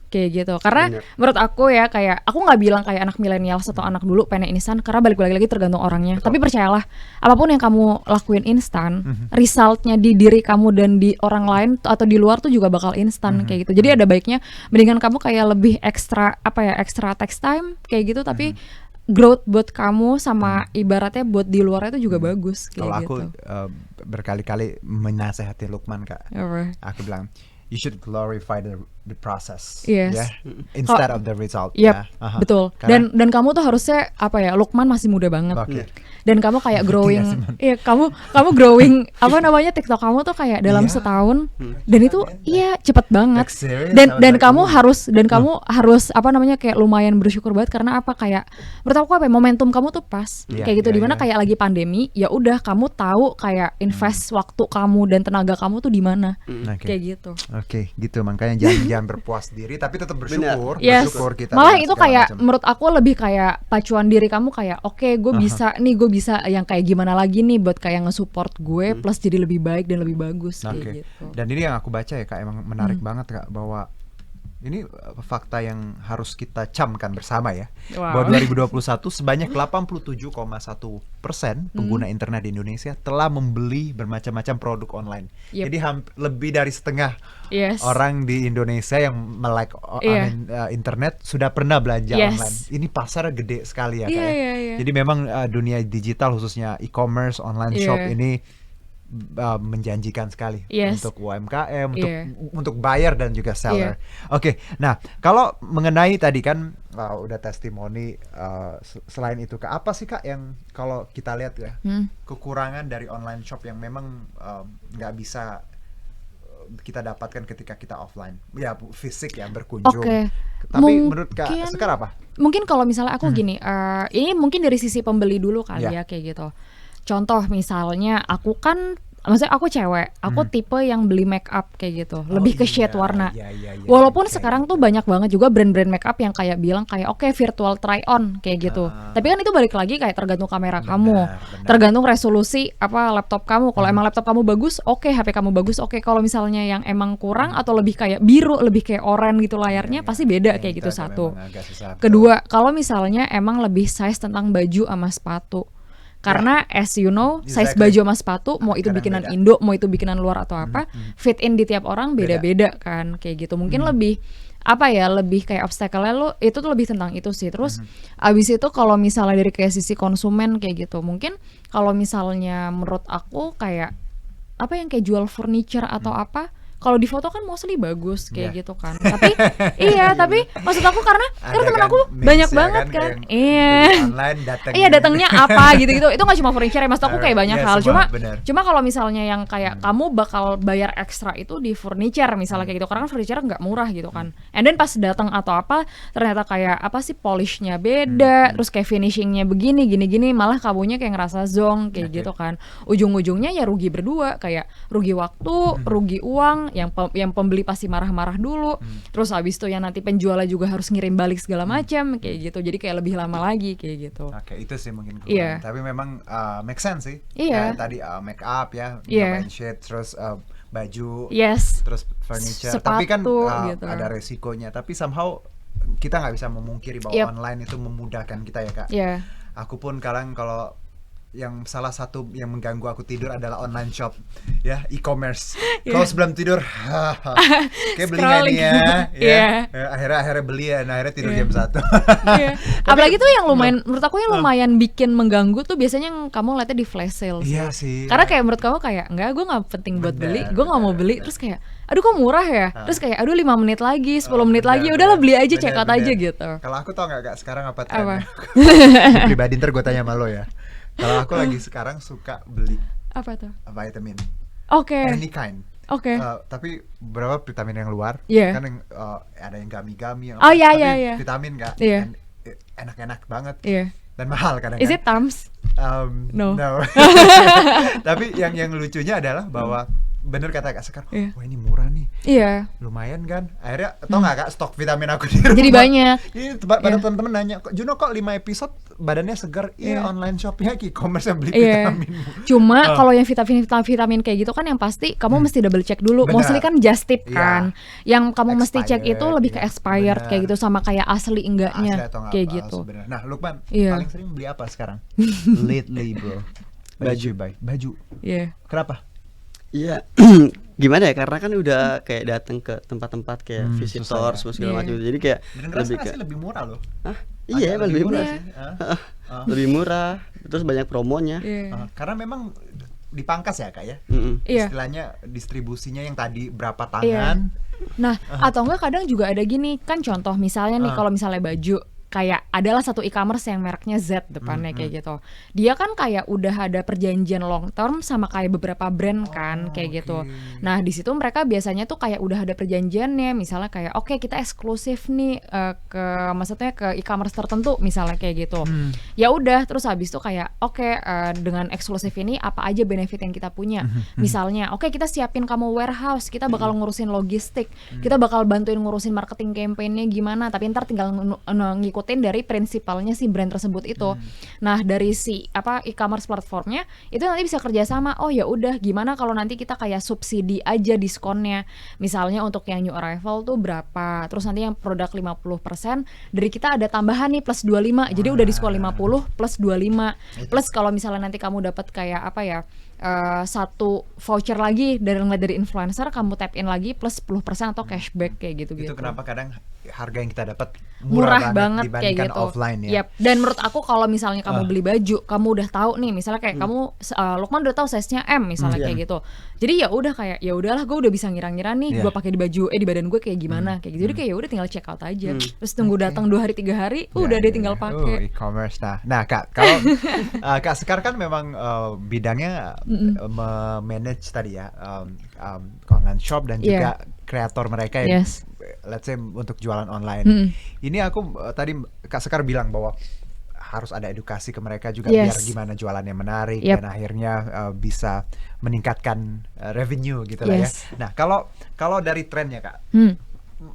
Kayak gitu. Karena menurut aku ya, kayak aku nggak bilang kayak anak milenial atau anak dulu pengen instan, karena balik lagi tergantung orangnya. Tapi percayalah, apapun yang kamu lakuin instan, resultnya di diri kamu dan di orang lain atau di luar tuh juga bakal instan kayak gitu. Jadi ada baiknya mendingan kamu kayak lebih ekstra text time kayak gitu, tapi growth buat kamu sama ibaratnya buat di luar itu juga bagus kayak Kalau gitu. aku berkali-kali menasehati Lukman Kak, aku bilang you should glorify the process, instead of the result. Betul. Dan kamu tuh harusnya apa ya? Lukman masih muda banget. Dan kamu kayak growing, kamu growing apa namanya, TikTok kamu tuh kayak dalam setahun, dan itu cepet banget. Dan kamu harus apa namanya, kayak lumayan bersyukur banget, karena apa, kayak menurut aku apa ya, momentum kamu tuh pas kayak gitu, dimana kayak lagi pandemi, ya udah kamu tahu kayak invest waktu kamu dan tenaga kamu tuh di mana, kayak gitu. Gitu, makanya jangan berpuas diri, tapi tetap bersyukur. Bersyukur kita. Malah itu kayak menurut aku lebih kayak pacuan diri kamu, kayak oke, gue bisa yang kayak gimana lagi nih buat kayak nge-support gue plus jadi lebih baik dan lebih bagus kayak gitu. Dan ini yang aku baca ya Kak, emang menarik banget Kak, bahwa ini fakta yang harus kita camkan bersama ya. Bahwa 2021 sebanyak 87,1% pengguna internet di Indonesia telah membeli bermacam-macam produk online. Jadi lebih dari setengah orang di Indonesia yang melek internet sudah pernah belanja online. Ini pasar gede sekali ya Kak ya. Jadi memang dunia digital, khususnya e-commerce, online shop ini menjanjikan sekali untuk UMKM, untuk buyer dan juga seller. Nah kalau mengenai tadi kan udah testimoni, selain itu Kak, apa sih Kak yang kalau kita lihat ya kekurangan dari online shop yang memang nggak bisa kita dapatkan ketika kita offline, ya fisik ya, berkunjung. Tapi menurut Kak Sekar apa? Mungkin kalau misalnya aku gini, ini mungkin dari sisi pembeli dulu kali ya kayak gitu. Contoh misalnya aku kan, maksudnya aku cewek, aku tipe yang beli make up kayak gitu, lebih ke shade warna. Walaupun sekarang tuh banyak banget juga brand-brand make up yang kayak bilang kayak virtual try on kayak gitu. Tapi kan itu balik lagi kayak tergantung kamera kamu, tergantung resolusi apa laptop kamu. Kalau emang laptop kamu bagus, HP kamu bagus, kalau misalnya yang emang kurang atau lebih kayak biru, lebih kayak oranye gitu layarnya, pasti beda kayak gitu. Satu. Kedua, kalau misalnya emang lebih size tentang baju sama sepatu, Karena as you know, size baju sama sepatu mau itu bikinan Indo, mau itu bikinan luar atau apa, fit in di tiap orang beda-beda kan, kayak gitu. Mungkin lebih lebih kayak obstacle-nya lo itu tuh lebih tentang itu sih. Terus abis itu kalau misalnya dari kayak sisi konsumen kayak gitu, mungkin kalau misalnya menurut aku kayak yang kayak jual furniture atau apa, kalau di foto kan mostly bagus kayak gitu kan. Tapi tapi maksud aku karena temen kan aku banyak banget kan. Datangnya apa gitu-gitu. Itu nggak cuma furniture ya, maksud aku kayak banyak hal. Cuma kalau misalnya yang kayak kamu bakal bayar ekstra itu di furniture misalnya kayak gitu, karena kan furniture nggak murah gitu kan. And then pas datang atau apa ternyata kayak polishnya beda, terus kayak finishingnya begini gini-gini, malah kamunya kayak ngerasa zonk kayak gitu kan. Ujung-ujungnya ya rugi berdua, kayak rugi waktu, rugi uang. Yang pembeli pasti marah-marah dulu, terus habis itu yang nanti penjualnya juga harus ngirim balik segala macam kayak gitu, jadi kayak lebih lama lagi kayak gitu. Oke, itu sih mungkin tapi memang make sense sih. Tadi make up nyobain shade, terus baju, terus furniture, sepatu, tapi kan gitu. ada resikonya, tapi somehow kita nggak bisa memungkiri bahwa online itu memudahkan kita ya Kak. Aku pun kadang kalau yang salah satu yang mengganggu aku tidur adalah online shop e-commerce. Kalau sebelum tidur kayak beli nggak nih akhirnya beli akhirnya tidur jam 1. Apalagi tuh yang lumayan menurut aku yang lumayan bikin mengganggu tuh biasanya yang kamu lihatnya di flash sale sih. Karena kayak menurut kamu kayak enggak, gue nggak penting buat beli, gue nggak mau beli, terus kayak aduh kok murah ya, terus kayak aduh 5 menit lagi, 10 menit lagi, udahlah beli aja, check out aja gitu. Kalau aku tau nggak Kak sekarang apa trennya? Pribadi ntar gue tanya sama lo ya. Kalau aku lagi sekarang suka beli vitamin. Any kind. Tapi berapa vitamin yang luar? Kan yang ada yang gami-gami. Vitamin Kak. Enak-enak banget. Dan mahal kadang-kadang. Is it Tums? No. Tapi yang lucunya adalah bahwa bener kata Kak Sekar, wah ini murah nih. Lumayan kan. Akhirnya tau gak Kak, stok vitamin aku di rumah jadi banyak. Ini pada teman-teman nanya, Juno kok 5 episode badannya segar? Online shopnya e-commerce yang beli vitamin. Cuma kalau yang vitamin kayak gitu kan yang pasti kamu mesti double check dulu. Mostly kan just tip kan. Yang kamu mesti cek itu lebih ke expired kayak gitu, sama kayak asli enggaknya kayak gitu. Nah Lukman, paling sering beli apa sekarang? Lately bro. Baju. Kenapa? Iya, gimana ya? Karena kan udah kayak datang ke tempat-tempat kayak visitor segala macam. Jadi kayak lebih murah loh. Iya, lebih murah sih. Lebih murah, terus banyak promonya. Karena memang dipangkas ya Kak ya. Istilahnya distribusinya yang tadi berapa tangan. Nah, atau enggak kadang juga ada gini, kan contoh misalnya nih kalau misalnya baju kayak adalah satu e-commerce yang mereknya Z depannya kayak gitu. Dia kan kayak udah ada perjanjian long term sama kayak beberapa brand kan kayak gitu. Nah, di situ mereka biasanya tuh kayak udah ada perjanjiannya, misalnya kayak oke, kita eksklusif nih maksudnya ke e-commerce tertentu misalnya kayak gitu. Ya udah, terus habis itu kayak dengan eksklusif ini apa aja benefit yang kita punya. Misalnya, kita siapin kamu warehouse, kita bakal ngurusin logistik, kita bakal bantuin ngurusin marketing campaign-nya gimana, tapi ntar tinggal ngikutin dari prinsipalnya si brand tersebut itu. Nah, dari si e-commerce platformnya itu nanti bisa kerjasama. Oh ya udah, gimana kalau nanti kita kayak subsidi aja diskonnya. Misalnya untuk yang new arrival tuh berapa, terus nanti yang produk 50% dari kita ada tambahan nih plus 25. Jadi udah diskon 50 plus 25. Plus kalau misalnya nanti kamu dapat kayak satu voucher lagi dari influencer, kamu tap in lagi plus 10% atau cashback kayak gitu. Itu kenapa kadang harga yang kita dapat murah banget dibandingkan kayak gitu. Offline ya. Dan menurut aku kalau misalnya kamu beli baju, kamu udah tahu nih, misalnya kayak kamu Lukman udah tahu size-nya M misalnya kayak gitu. Jadi ya udah kayak ya udahlah, gue udah bisa ngira-ngira nih gue pakai di baju di badan gue kayak gimana kayak gitu. Jadi kayak ya udah tinggal check out aja. Terus tunggu datang 2 hari 3 hari udah dia tinggal pakai. E-commerce. Nah Kak, kalau Kak Sekar kan memang bidangnya manage tadi ya online shop dan juga kreator mereka yang let's say untuk jualan online. Ini aku tadi Kak Sekar bilang bahwa harus ada edukasi ke mereka juga biar gimana jualannya menarik dan akhirnya bisa meningkatkan revenue gitu lah ya. Nah, kalau dari trennya Kak,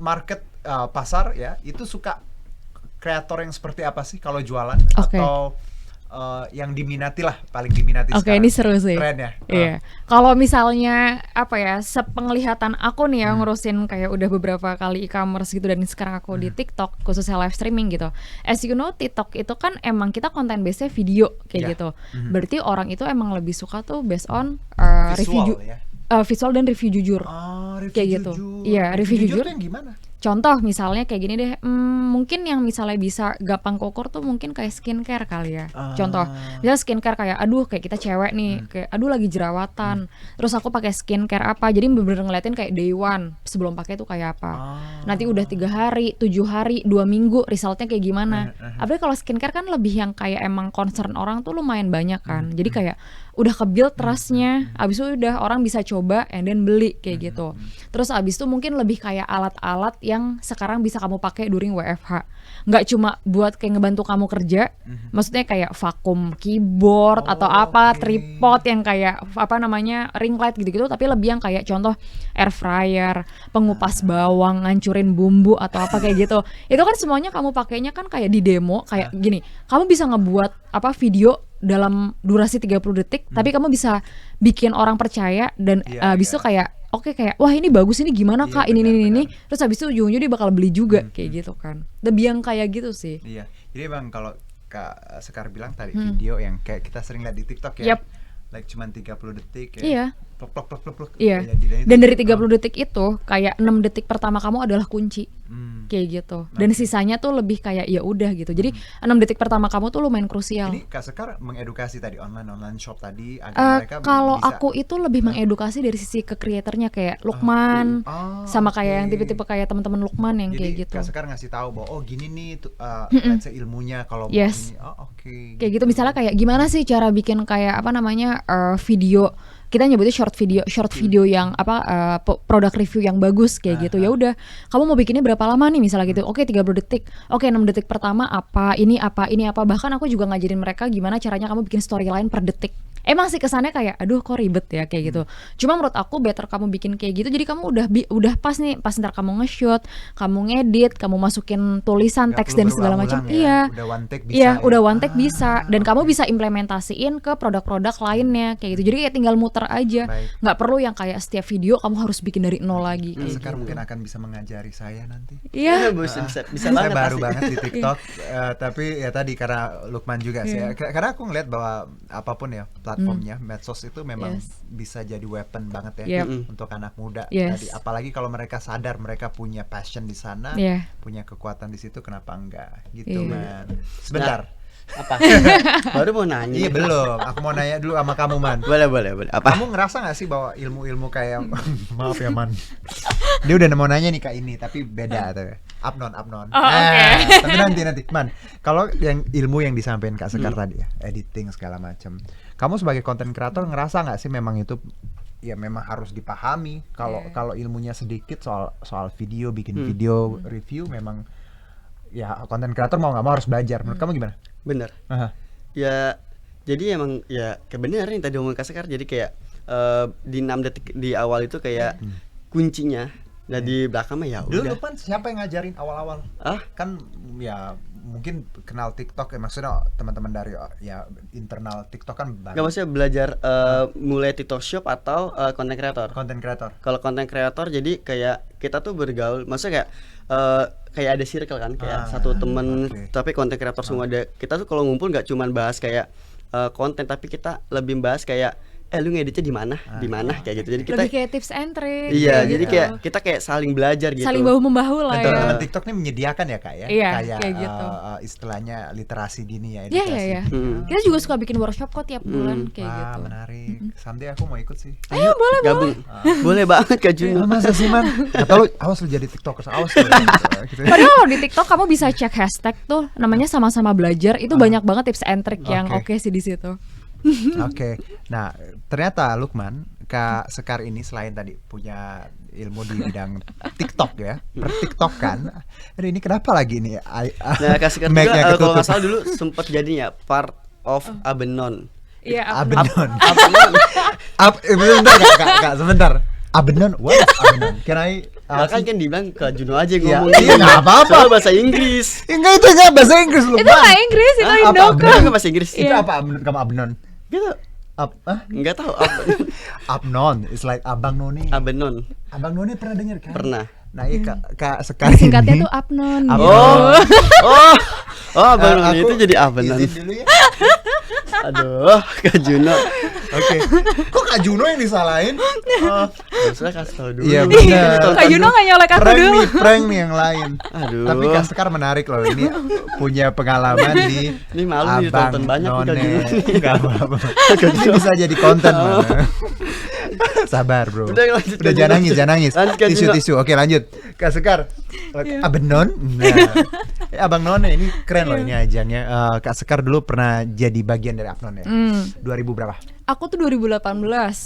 market pasar ya itu suka kreator yang seperti apa sih kalau jualan? Atau yang diminati lah, paling diminati sekarang. Oke, ini seru sih. Keren ya. Iya. Kalau misalnya apa ya, sepenglihatan aku nih ya ngurusin kayak udah beberapa kali e-commerce gitu dan sekarang aku di TikTok khususnya live streaming gitu. As you know, TikTok itu kan emang kita konten base-nya video kayak gitu. Berarti orang itu emang lebih suka tuh based on review ya? Visual dan review jujur. Review kayak gitu. Jujur. Iya, review jujur. Yang gimana? Contoh misalnya kayak gini deh, mungkin yang misalnya bisa gampang kukur tuh mungkin kayak skincare kali ya. Contoh, misalnya skincare kayak aduh kayak kita cewek nih, kayak aduh lagi jerawatan. Terus aku pakai skincare apa? Jadi bener-bener ngeliatin kayak day one sebelum pakai tuh kayak apa. Nanti udah 3 hari, 7 hari, 2 minggu resultnya kayak gimana. Apalagi kalau skincare kan lebih yang kayak emang concern orang tuh lumayan banyak kan. Jadi kayak udah ke-build trust-nya, abis itu udah orang bisa coba and then beli kayak gitu. Terus abis itu mungkin lebih kayak alat-alat yang sekarang bisa kamu pakai during WFH. Nggak cuma buat kayak ngebantu kamu kerja, maksudnya kayak vakum keyboard atau apa, tripod yang kayak apa namanya ring light gitu-gitu, tapi lebih yang kayak contoh air fryer, pengupas bawang, ngancurin bumbu atau apa kayak gitu. Itu kan semuanya kamu pakainya kan kayak di demo, kayak gini, kamu bisa ngebuat apa video dalam durasi 30 detik, tapi kamu bisa bikin orang percaya dan abis itu kayak oke, kayak wah ini bagus, ini gimana kak, ini terus habis itu ujung-ujungnya dia bakal beli juga kayak gitu kan. Lebih yang kayak gitu sih. Iya, jadi bang kalau Kak Sekar bilang tadi video yang kayak kita sering lihat di TikTok ya, like cuman 30 detik ya. Iya. Plok. Iya. Dan dari 30 detik itu kayak 6 detik pertama kamu adalah kunci. Kayak gitu. Dan sisanya tuh lebih kayak ya udah gitu. Jadi 6 detik pertama kamu tuh lumayan krusial. Ini Kak Sekar mengedukasi tadi online shop tadi agar mereka kalau bisa. aku itu lebih mengedukasi dari sisi ke kreatornya kayak Lukman sama kayak yang tipe-tipe kayak teman-teman Lukman yang jadi, kayak gitu. Kak Sekar ngasih tahu bahwa gini nih let's say ilmunya kalau mau ini. Kayak gitu misalnya kayak gimana sih cara bikin kayak apa namanya video, kita nyebutnya short video yang apa produk review yang bagus kayak gitu. Ya udah, kamu mau bikinnya berapa lama nih misalnya gitu. Oke, 30 detik. Oke, 6 detik pertama apa, ini apa. Bahkan aku juga ngajarin mereka gimana caranya kamu bikin storyline per detik. Emang sih kesannya kayak aduh kok ribet ya kayak gitu. Cuma menurut aku better kamu bikin kayak gitu. Jadi kamu udah pas nih, pas ntar kamu nge-shoot, kamu ngedit, kamu masukin tulisan, teks dan segala macam. Ya. Udah one take bisa. Iya, udah one take bisa dan kamu bisa implementasiin ke produk-produk lainnya kayak gitu. Jadi kayak tinggal muter aja. Nggak perlu yang kayak setiap video kamu harus bikin dari nol lagi. Sekarang mungkin akan bisa mengajari saya nanti. Iya. bisa saya banget baru pasti. banget di TikTok, tapi ya tadi karena Lukman juga sih. Karena aku ngeliat bahwa apapun ya platformnya, medsos itu memang bisa jadi weapon banget ya untuk anak muda. Tadi apalagi kalau mereka sadar mereka punya passion di sana, punya kekuatan di situ, kenapa enggak gitu man. Sebentar. Apa? Baru mau nanya. Iya belum. Aku mau nanya dulu sama kamu man. Boleh. Apa? Kamu ngerasa nggak sih bahwa ilmu-ilmu kayak maaf ya man. Dia udah mau nanya nih kak ini, tapi beda tuh. Abnon. Tapi nanti man. Kalau yang ilmu yang disampaikan Kak Sekar tadi ya, editing segala macam. Kamu sebagai content creator ngerasa nggak sih memang itu ya memang harus dipahami. Kalau ilmunya sedikit soal video, bikin video review memang ya content creator mau nggak mau harus belajar. Menurut kamu gimana? Bener. Ya jadi emang ya kebenaran yang tadi ngomong Kak Sekar. Jadi kayak di 6 detik di awal itu kayak kuncinya. Nah di belakangnya ya udah. Dulu Lukman siapa yang ngajarin awal-awal? Kan ya mungkin kenal TikTok ya, maksudnya teman-teman dari ya internal TikTok kan banyak. Gak maksudnya belajar mulai TikTok Shop atau content creator. Kalau content creator jadi kayak kita tuh bergaul, maksudnya kayak ada circle kan, kayak satu temen tapi content creator semua ada. Kita tuh kalau ngumpul nggak cuman bahas kayak konten, tapi kita lebih bahas kayak lu ngeditnya di mana kayak gitu. Jadi kita lebih kayak tips and trick. Iya, jadi kayak kita kayak saling belajar gitu. Saling bahu membahu lah ya. Teman-teman TikTok ini menyediakan ya Kak ya. Iya, kayak gitu. Istilahnya literasi dini ya. Iya. Kita juga suka bikin workshop kok tiap bulan kayak gitu. Menarik. Someday aku mau ikut sih. Ayo boleh gabung. Boleh banget Kak Juno. Masa sih man? Kata lu awas lu jadi TikToker, awas lu. Gitu. Padahal kalau di TikTok kamu bisa cek hashtag tuh namanya sama-sama belajar. Itu banyak banget tips and trick yang oke sih di situ. Oke. Nah, ternyata Lukman, Kak Sekar ini selain tadi punya ilmu di bidang TikTok ya, per-TikTokan. Aduh, ini kenapa lagi nih? Nah, Kak Sekar juga kalau nggak salah dulu sempat jadinya part of Abenon. Iya, Abenon. Sebentar Kak, sebentar. Abnon, what is Abnon? Can I? Bahkan kan dibilang ke Juno aja Iya, ngomongnya. iya, nggak apa-apa. Soalnya bahasa Inggris. Enggak itu enggak bahasa Inggris lu. Itu nggak Inggris, itu Hah? Indo Apa? kan. Enggak bahasa Inggris. Itu apa kamu Abnon? Gitu. Enggak tahu apa. Abnon, it's like Abang None. Abenon. Abang None pernah dengar kan? Pernah. Nah, iya Kak sekarang Singkatnya ini tuh Abnon. Abnon. Abang None aku itu jadi Abenon. izin dulu ya. Aduh, Kak Juno. Oke. Kok Kak Juno yang disalahin? Harusnya kasih tahu dulu. Iya, benar. Kak Juno nggak nyolek aku dulu. Prank nih yang lain. Aduh. Tapi Kak Sekar menarik loh, ini punya pengalaman di Ini malu ditonton banyak nih, Kak Juno. Enggak apa-apa. Ini bisa jadi konten mana. Sabar bro. Udah, lanjut, Udah Kak jangan Juno. nangis, jangan nangis. Lanjut, Kak Juno. Tisu. Oke, lanjut. Kak Sekar. Abang Non. Nah. Abang None ini keren loh ini ajangnya. Kak Sekar dulu pernah jadi bagian dari Abnon ya. 2000 berapa? Aku tuh 2018,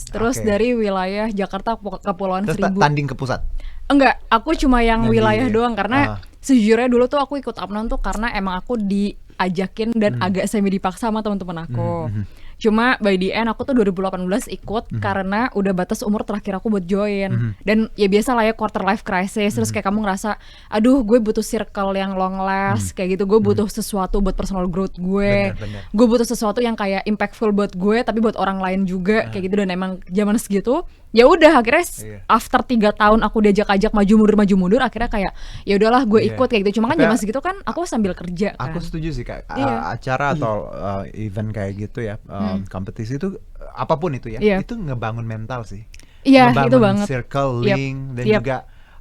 terus Oke. dari wilayah Jakarta ke Kepulauan Terus Seribu. tanding ke pusat. Enggak, aku cuma yang Yang wilayah di- doang karena sejujurnya dulu tuh aku ikut Abnon tuh karena emang aku diajakin dan agak semi dipaksa sama teman-teman aku. Cuma by the end aku tuh 2018 ikut karena udah batas umur terakhir aku buat join. Dan ya biasa lah ya quarter life crisis, terus kayak kamu ngerasa aduh gue butuh circle yang long last kayak gitu, gue butuh sesuatu buat personal growth gue. Bener. Gue butuh sesuatu yang kayak impactful buat gue tapi buat orang lain juga kayak gitu. Dan emang zaman segitu ya udah akhirnya after 3 tahun aku diajak-ajak maju mundur akhirnya kayak ya udahlah gue Iya. ikut kayak gitu. Cuma kan Tapi zaman segitu kan aku sambil kerja kan. Aku setuju sih Kak. Iya. Acara atau event kayak gitu ya, kompetisi itu apapun itu ya, Iya. itu ngebangun mental sih. Iya, Ngebangun itu banget. circle, Yep. link dan Yep. juga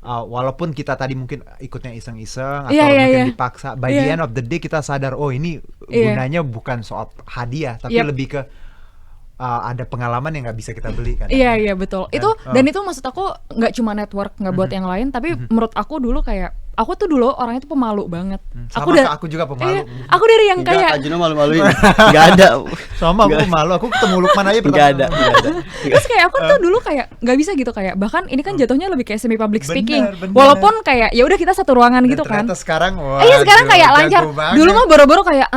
walaupun kita tadi mungkin ikutnya iseng-iseng atau Iya, iya, mungkin iya. dipaksa, by the Iya. end of the day kita sadar oh ini Iya. gunanya bukan soal hadiah tapi Yep. lebih ke ada pengalaman yang nggak bisa kita beli kan. Iya betul. Dan, Itu dan itu maksud aku nggak cuma network nggak buat yang lain, tapi menurut aku dulu kayak aku tuh dulu orangnya tuh pemalu banget. Sama Kak, aku juga pemalu. Iya, aku dari yang Enggak, kayak Kak Juno malu-maluin. Enggak ada. Sama aku malu, aku ketemu Lukman aja Enggak pertama. ada, enggak ada. terus kayak aku tuh dulu kayak nggak bisa gitu kayak bahkan ini kan jatuhnya lebih kayak semi public Bener, speaking. bener. Walaupun kayak ya udah kita satu ruangan Dan gitu kan. ternyata sekarang Iya sekarang waduh, kayak jago lancar. banget. Dulu mah boro-boro kayak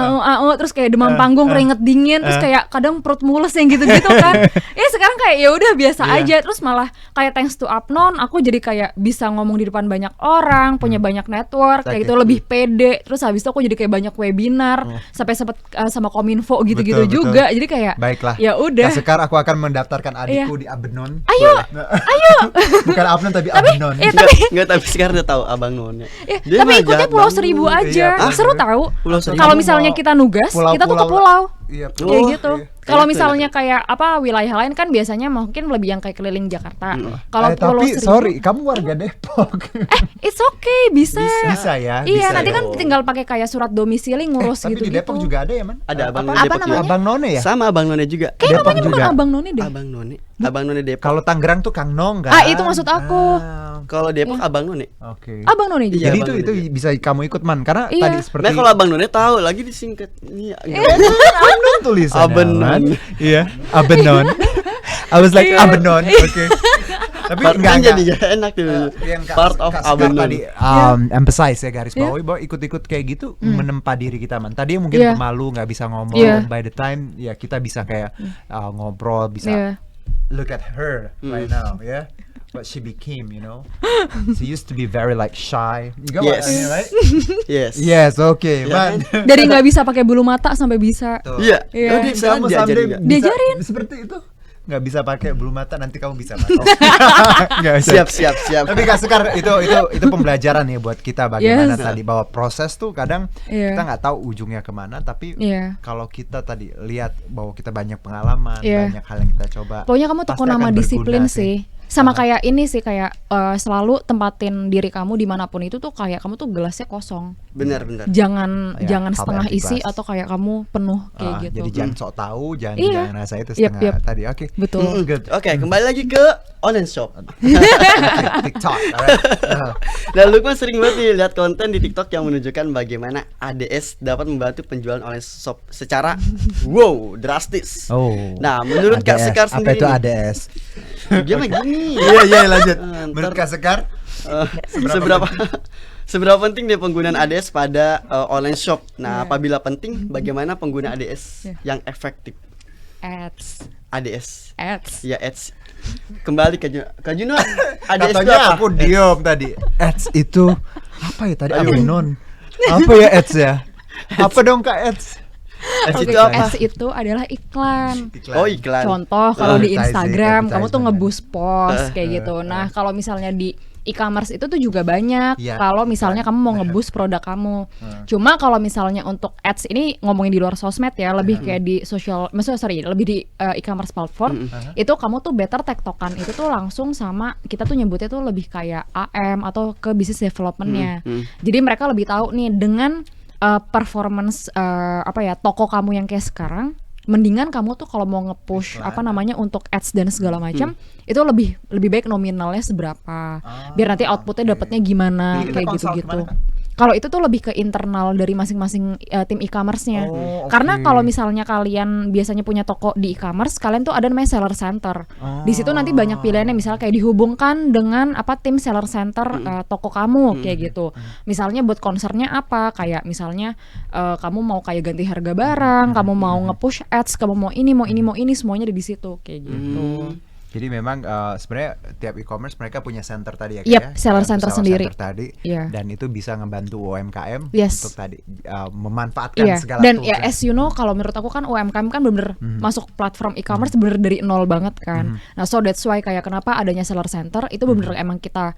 terus kayak demam panggung, keringet dingin, terus kayak kadang perut mules yang gitu-gitu kan. Ya sekarang kayak ya udah biasa Iya. aja. Terus malah kayak thanks to Abnon aku jadi kayak bisa ngomong di depan banyak orang, punya banyak network kayak gitu, Oke. lebih pede. Terus habis itu aku jadi kayak banyak webinar, sampai sempet sama Kominfo gitu-gitu Betul, juga. Jadi kayak Baiklah. ya udah. Kak Sekar aku akan mendaftarkan adikku di Abnon. Ayo, ayo. Bukan Abnon tapi Abnon. Iya, Enggak, tapi sekarang udah tahu Abang None. Ya, Dia tapi mah ikutnya jahat Pulau banget. Seribu Iya, aja. Pulau Seru Seribu. tahu. Pulau Seribu. Kalau Kamu misalnya mau kita nugas, kita tuh ke pulau-pulau- pulau. Iya, Kayak Oh, gitu. iya. Kalau Enak tuh, misalnya kayak apa wilayah lain kan biasanya mungkin lebih yang kayak keliling Jakarta. Kalau Pulau tapi Seribu, sorry, kamu warga Depok. it's okay, bisa. Bisa ya, Iya, bisa nanti ya. kan tinggal pakai kayak surat domisili ngurus Tapi gitu-gitu. di Depok juga ada ya, Man? Ada Abang Apa? None Apa Depok namanya? juga. Abang None ya? Sama Abang None juga. Kayak Depok namanya bukan juga. Abang None deh. Abang None. Abang None Depok. Kalau Tangerang tuh Kang Nong kan? Ah, itu maksud aku. Kalau Depok Abang None. Oke. Abang None juga. Iya, Jadi Abang itu None bisa kamu ikut, Man, karena Iya. tadi seperti Nah, kalau Abang None tahu lagi disingkat. Ini Abnon tulisannya. Abenon. Man. Iya, Abenon. I was like Iya. Abenon. Oke. Tapi Part enggak kan jadi gak enak tuh. yang Part of Kak Sekar Abang tadi None. emphasize ya garis Iya. bawahi bahwa ikut-ikut kayak gitu menempa diri kita, Man. Tadi mungkin Iya. pemalu nggak bisa ngomong, Iya. by the time ya kita bisa kayak ngobrol, bisa Iya. look at her right now, ya. What she became, you know. She used to be very like shy. You got what I Yes. mean, right? Yes. Yes, okay, Iya Man. Dari nggak bisa pakai bulu mata sampai bisa. Tuh. Iya. Iya. Oh, dia sekarang Kamu diajar someday juga. bisa Diajarin. seperti itu. Nggak bisa pakai bulu mata, nanti kamu bisa Man. Oh. Nggak bisa. Siap. Tapi Kak Sekar itu pembelajaran ya buat kita bagaimana Yes. tadi bahwa proses tuh kadang Iya. kita nggak tahu ujungnya kemana, tapi Iya. kalau kita tadi lihat bahwa kita banyak pengalaman, Iya. banyak hal yang kita coba. Pokoknya kamu pasti tekun sama akan disiplin berguna sih. Sama kayak ini sih kayak selalu tempatin diri kamu dimanapun itu tuh kayak kamu tuh gelasnya kosong. Benar. Jangan Ya, jangan half setengah empty isi glass. atau kayak kamu penuh kayak gitu. Jadi jangan sok tahu, jangan Iya. jangan rasa itu Yep, setengah yep. tadi. Oke. Betul. Good. Oke, kembali lagi ke online shop. TikTok. Alright. Dan Lukman sering banget nih lihat konten di TikTok yang menunjukkan bagaimana ADS dapat membantu penjualan online shop secara wow, drastis. Oh. Nah, menurut Kak ADS. Sekar Apa sendiri itu nih, ADS? dia mah gini. Iya, lanjut. Ntar- Menurut Kak Sekar, seberapa penting deh penggunaan ADS pada online shop. Nah, apabila penting, bagaimana pengguna ADS yang efektif? Ads. ADS. Ads. Ya, ads. Kembali ke Juno. Ada katanya aku diem tadi. Ads itu apa ya tadi? Aminon. Apa ya ads ya? Apa dong Kak ads? Ads itu apa? Ads itu adalah iklan. Oh, iklan. Contoh kalau di Instagram kamu tuh advertisement. nge-boost post kayak gitu. Nah, kalau misalnya di e-commerce itu tuh juga banyak. Kalau misalnya kamu mau nge-boost produk kamu. Cuma kalau misalnya untuk ads ini ngomongin di luar sosmed ya, lebih kayak di lebih di e-commerce platform. Itu kamu tuh better tektokan itu tuh langsung sama kita tuh nyebutnya tuh lebih kayak AM atau ke business development-nya. Jadi mereka lebih tahu nih dengan performance toko kamu yang kayak sekarang, mendingan kamu tuh kalau mau nge-push untuk ads dan segala macam itu lebih baik nominalnya seberapa, biar nanti outputnya dapatnya gimana kayak gitu-gitu. Kalau itu tuh lebih ke internal dari masing-masing tim e-commerce-nya. Karena kalau misalnya kalian biasanya punya toko di e-commerce, kalian tuh ada namanya seller center. Di situ nanti banyak pilihannya, misalnya kayak dihubungkan dengan tim seller center toko kamu kayak gitu. Misalnya buat concernnya apa? Kayak misalnya kamu mau kayak ganti harga barang, kamu mau nge-push ads, kamu mau ini, semuanya ada di situ kayak gitu. Jadi memang sebenarnya tiap e-commerce mereka punya center tadi ya, seller center sendiri. Center tadi, dan itu bisa ngebantu UMKM Yes. untuk tadi memanfaatkan segala dan tools. ya as you know, kalau menurut aku kan UMKM kan bener masuk platform e-commerce bener dari nol banget kan. Nah so that's why kayak kenapa adanya seller center itu bener emang kita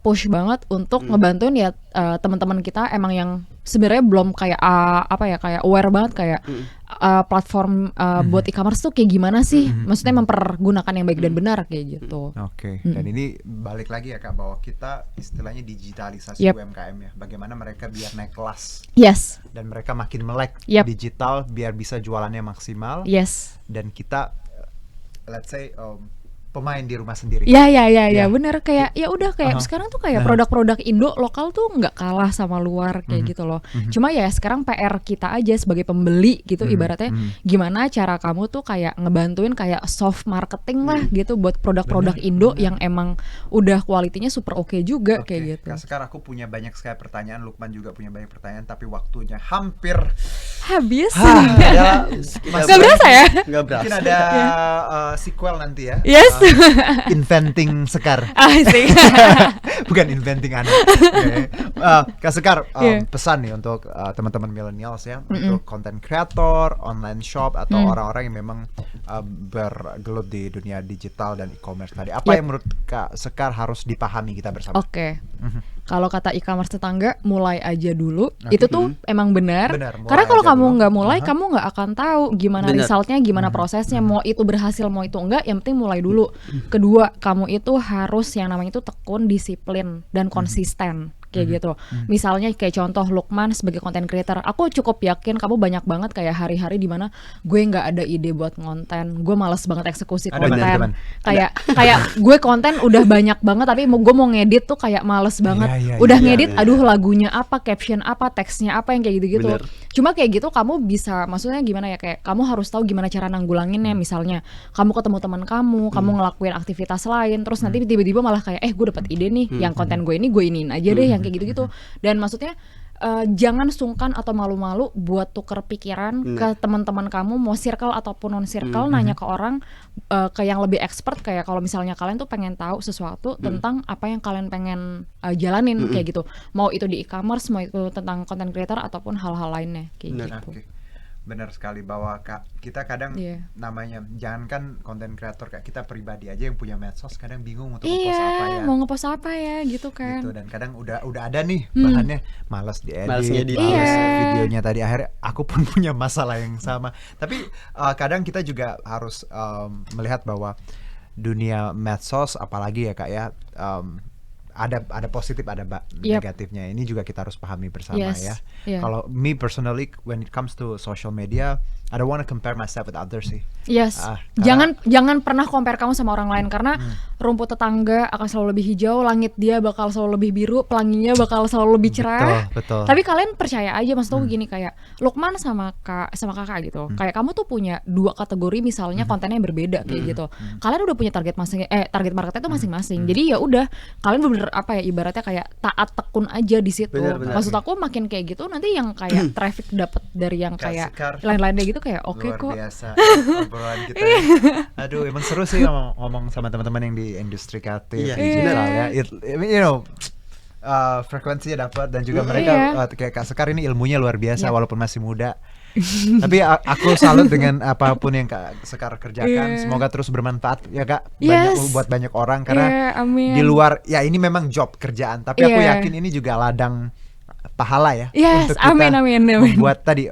push banget untuk ngebantuin ya teman-teman kita emang yang sebenarnya belum kayak kayak aware banget kayak platform buat e-commerce tuh kayak gimana sih? Maksudnya mempergunakan yang baik dan benar kayak gitu. Oke. Dan ini balik lagi ya Kak, bahwa kita istilahnya digitalisasi UMKM ya. Bagaimana mereka biar naik kelas. Yes. Dan mereka makin melek digital biar bisa jualannya maksimal. Yes. Dan kita let's say pemain di rumah sendiri. Ya, bener kayak ya udah kayak sekarang tuh kayak produk-produk Indo lokal tuh nggak kalah sama luar kayak gitu loh. Cuma ya sekarang PR kita aja sebagai pembeli gitu ibaratnya gimana cara kamu tuh kayak ngebantuin kayak soft marketing lah gitu buat produk-produk Indo yang emang udah kualitinya super oke juga kayak gitu. Sekarang aku punya banyak sekali pertanyaan, Lukman juga punya banyak pertanyaan, tapi waktunya hampir habis. Nggak berasa ya? Nggak berasa. Mungkin ada sequel nanti ya. Yes. Inventing Sekar. Bukan inventing Anda. Kak Sekar, pesan nih untuk teman-teman millennials ya, untuk content creator, online shop atau orang-orang yang memang bergelut di dunia digital dan e-commerce tadi. Apa yang menurut Kak Sekar harus dipahami kita bersama? Oke. Kalau kata e-commerce tetangga, mulai aja dulu. Itu tuh emang benar. Karena kalau kamu nggak mulai, kamu nggak akan tahu gimana resultnya, gimana prosesnya. Mau itu berhasil, mau itu enggak, yang penting mulai dulu. Kedua, kamu itu harus yang namanya itu tekun, disiplin, dan konsisten. Kayak gitu. Misalnya kayak contoh Lukman sebagai content creator, aku cukup yakin kamu banyak banget kayak hari-hari di mana gue nggak ada ide buat konten, gue malas banget eksekusi konten. Kayak gue konten udah banyak banget tapi gue mau ngedit tuh kayak males banget. Udah ngedit, aduh lagunya apa, caption apa, teksnya apa yang kayak gitu-gitu. Cuma kayak gitu kamu bisa, maksudnya gimana ya, kayak kamu harus tahu gimana cara nanggulanginnya. Misalnya kamu ketemu teman kamu ngelakuin aktivitas lain, terus nanti tiba-tiba malah kayak gue dapet ide nih, yang konten gue ini gue iniin aja deh, yang kayak gitu-gitu. Dan maksudnya jangan sungkan atau malu-malu buat tuker pikiran ke teman-teman kamu, mau circle ataupun non circle, nanya ke orang ke yang lebih expert. Kayak kalau misalnya kalian tuh pengen tahu sesuatu tentang apa yang kalian pengen jalanin kayak gitu, mau itu di e-commerce, mau itu tentang content creator ataupun hal-hal lainnya kayak gitu. Benar sekali bahwa kita kadang namanya jangankan konten kreator, Kak, kita pribadi aja yang punya medsos kadang bingung untuk ngepost apa ya. Mau ngepost apa ya gitu kan. Gitu, dan kadang udah ada nih bahannya, malas diedit, videonya tadi akhirnya aku pun punya masalah yang sama. Tapi kadang kita juga harus melihat bahwa dunia medsos apalagi ya Kak ya, ada positif, ada negatifnya. Ini juga kita harus pahami bersama ya. Kalau me personally, when it comes to social media, I don't want to compare myself with others sih. Jangan pernah compare kamu sama orang lain, karena rumput tetangga akan selalu lebih hijau, langit dia bakal selalu lebih biru, pelanginya bakal selalu lebih cerah. Betul. Tapi kalian percaya aja, maksud aku gini, kayak Lukman sama kakak gitu. Kayak kamu tuh punya dua kategori misalnya kontennya yang berbeda kayak gitu. Kalian udah punya target marketnya itu masing-masing. Jadi ya udah, kalian bener ibaratnya kayak taat tekun aja di situ. Maksud aku makin kayak gitu nanti yang kayak traffic dapat dari yang kayak lain-lainnya gitu kayak oke Luar kok. biasa obrolan kita. Aduh, emang seru sih ngomong sama teman-teman yang di industri kreatif digital ya. You know, frekuensinya dapat dan juga mereka kayak Kak Sekar ini ilmunya luar biasa walaupun masih muda. Tapi aku salut dengan apapun yang Kak Sekar kerjakan. Semoga terus bermanfaat ya Kak, buat banyak orang karena di luar ya ini memang job kerjaan, tapi aku yakin ini juga ladang pahala ya untuk kita membuat tadi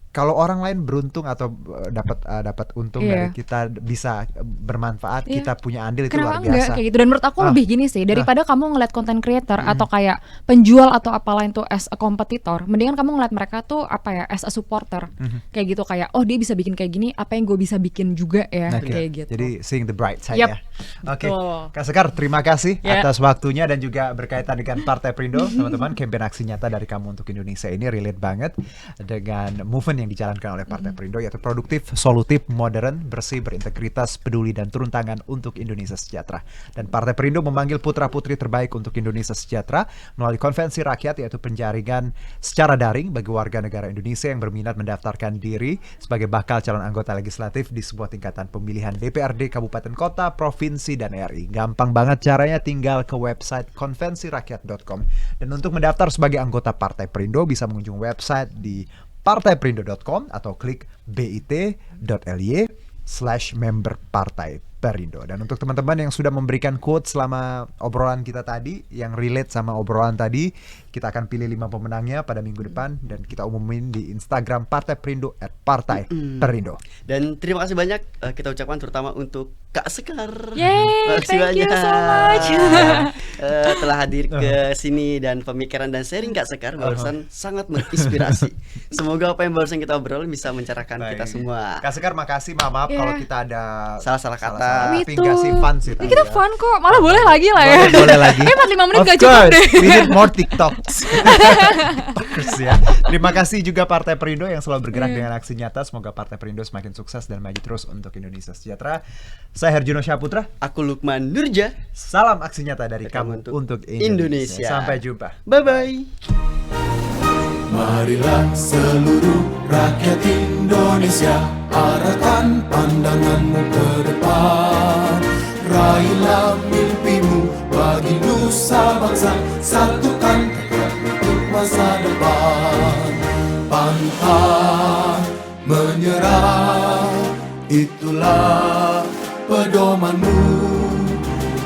kalau orang lain beruntung atau dapat untung dari kita bisa bermanfaat, kita punya andil, itu luar biasa. Enggak kayak gitu. Dan menurut aku lebih gini sih, daripada kamu ngeliat content creator atau kayak penjual atau apa lain tuh as a kompetitor, mendingan kamu ngeliat mereka tuh apa ya, as a supporter. Kayak gitu, kayak oh dia bisa bikin kayak gini, apa yang gue bisa bikin juga ya, kayak gitu. Jadi seeing the bright side ya. Oke. Kak Sekar, terima kasih atas waktunya dan juga berkaitan dengan Partai Perindo, teman-teman. Campaign aksi nyata dari Kamu untuk Indonesia ini relate banget dengan movement yang dijalankan oleh Partai Perindo, yaitu produktif, solutif, modern, bersih, berintegritas, peduli, dan turun tangan untuk Indonesia sejahtera. Dan Partai Perindo memanggil putra-putri terbaik untuk Indonesia sejahtera melalui konvensi rakyat, yaitu penjaringan secara daring bagi warga negara Indonesia yang berminat mendaftarkan diri sebagai bakal calon anggota legislatif di sebuah tingkatan pemilihan DPRD, kabupaten kota, provinsi, dan RI. Gampang banget caranya, tinggal ke website konvensirakyat.com. Dan untuk mendaftar sebagai anggota Partai Perindo bisa mengunjungi website di partaiperindo.com atau klik bit.ly/member Partai Perindo. Dan untuk teman-teman yang sudah memberikan quote selama obrolan kita tadi, yang relate sama obrolan tadi, kita akan pilih 5 pemenangnya pada minggu depan dan kita umumin di Instagram Partai Perindo @partaiperindo. Dan terima kasih banyak kita ucapkan terutama untuk Kak Sekar. Thank you so much. Telah hadir ke sini dan pemikiran dan sharing Kak Sekar barusan sangat menginspirasi. Semoga apa yang barusan kita obrol bisa mencerahkan kita semua. Kak Sekar, makasih. Maaf kalau kita ada salah-salah kata. Tapi nggak sih fun sih. Kita fun kok, malah boleh lagi lah ya. Boleh lagi. 45 menit gak cukup deh. We need more TikToks. Ya. Terima kasih juga Partai Perindo yang selalu bergerak dengan aksi nyata. Semoga Partai Perindo semakin sukses dan maju terus untuk Indonesia sejahtera. Saya Herjuno Syaputra. Aku Lukman Nurja. Salam aksi nyata dari kamu untuk Indonesia. Sampai jumpa. Bye-bye. Marilah seluruh rakyat Indonesia, arahkan pandanganmu ke depan. Raihlah mimpimu bagi nusa bangsa, satukan tekad untuk masa depan. Pantang menyerah, itulah pedomanmu.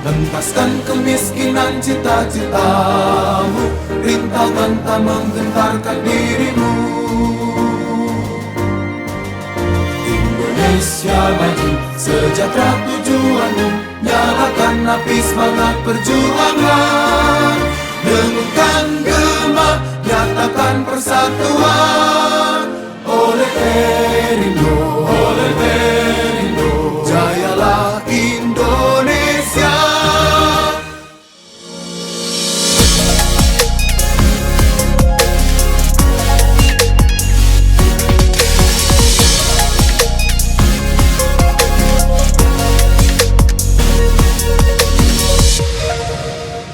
Hentaskan kemiskinan cita-citamu, rintangan tak menggentarkan dirimu. Indonesia maju, sejahtera tujuanmu, nyalakan api semangat perjuangan. Dengungkan gema, nyatakan persatuan.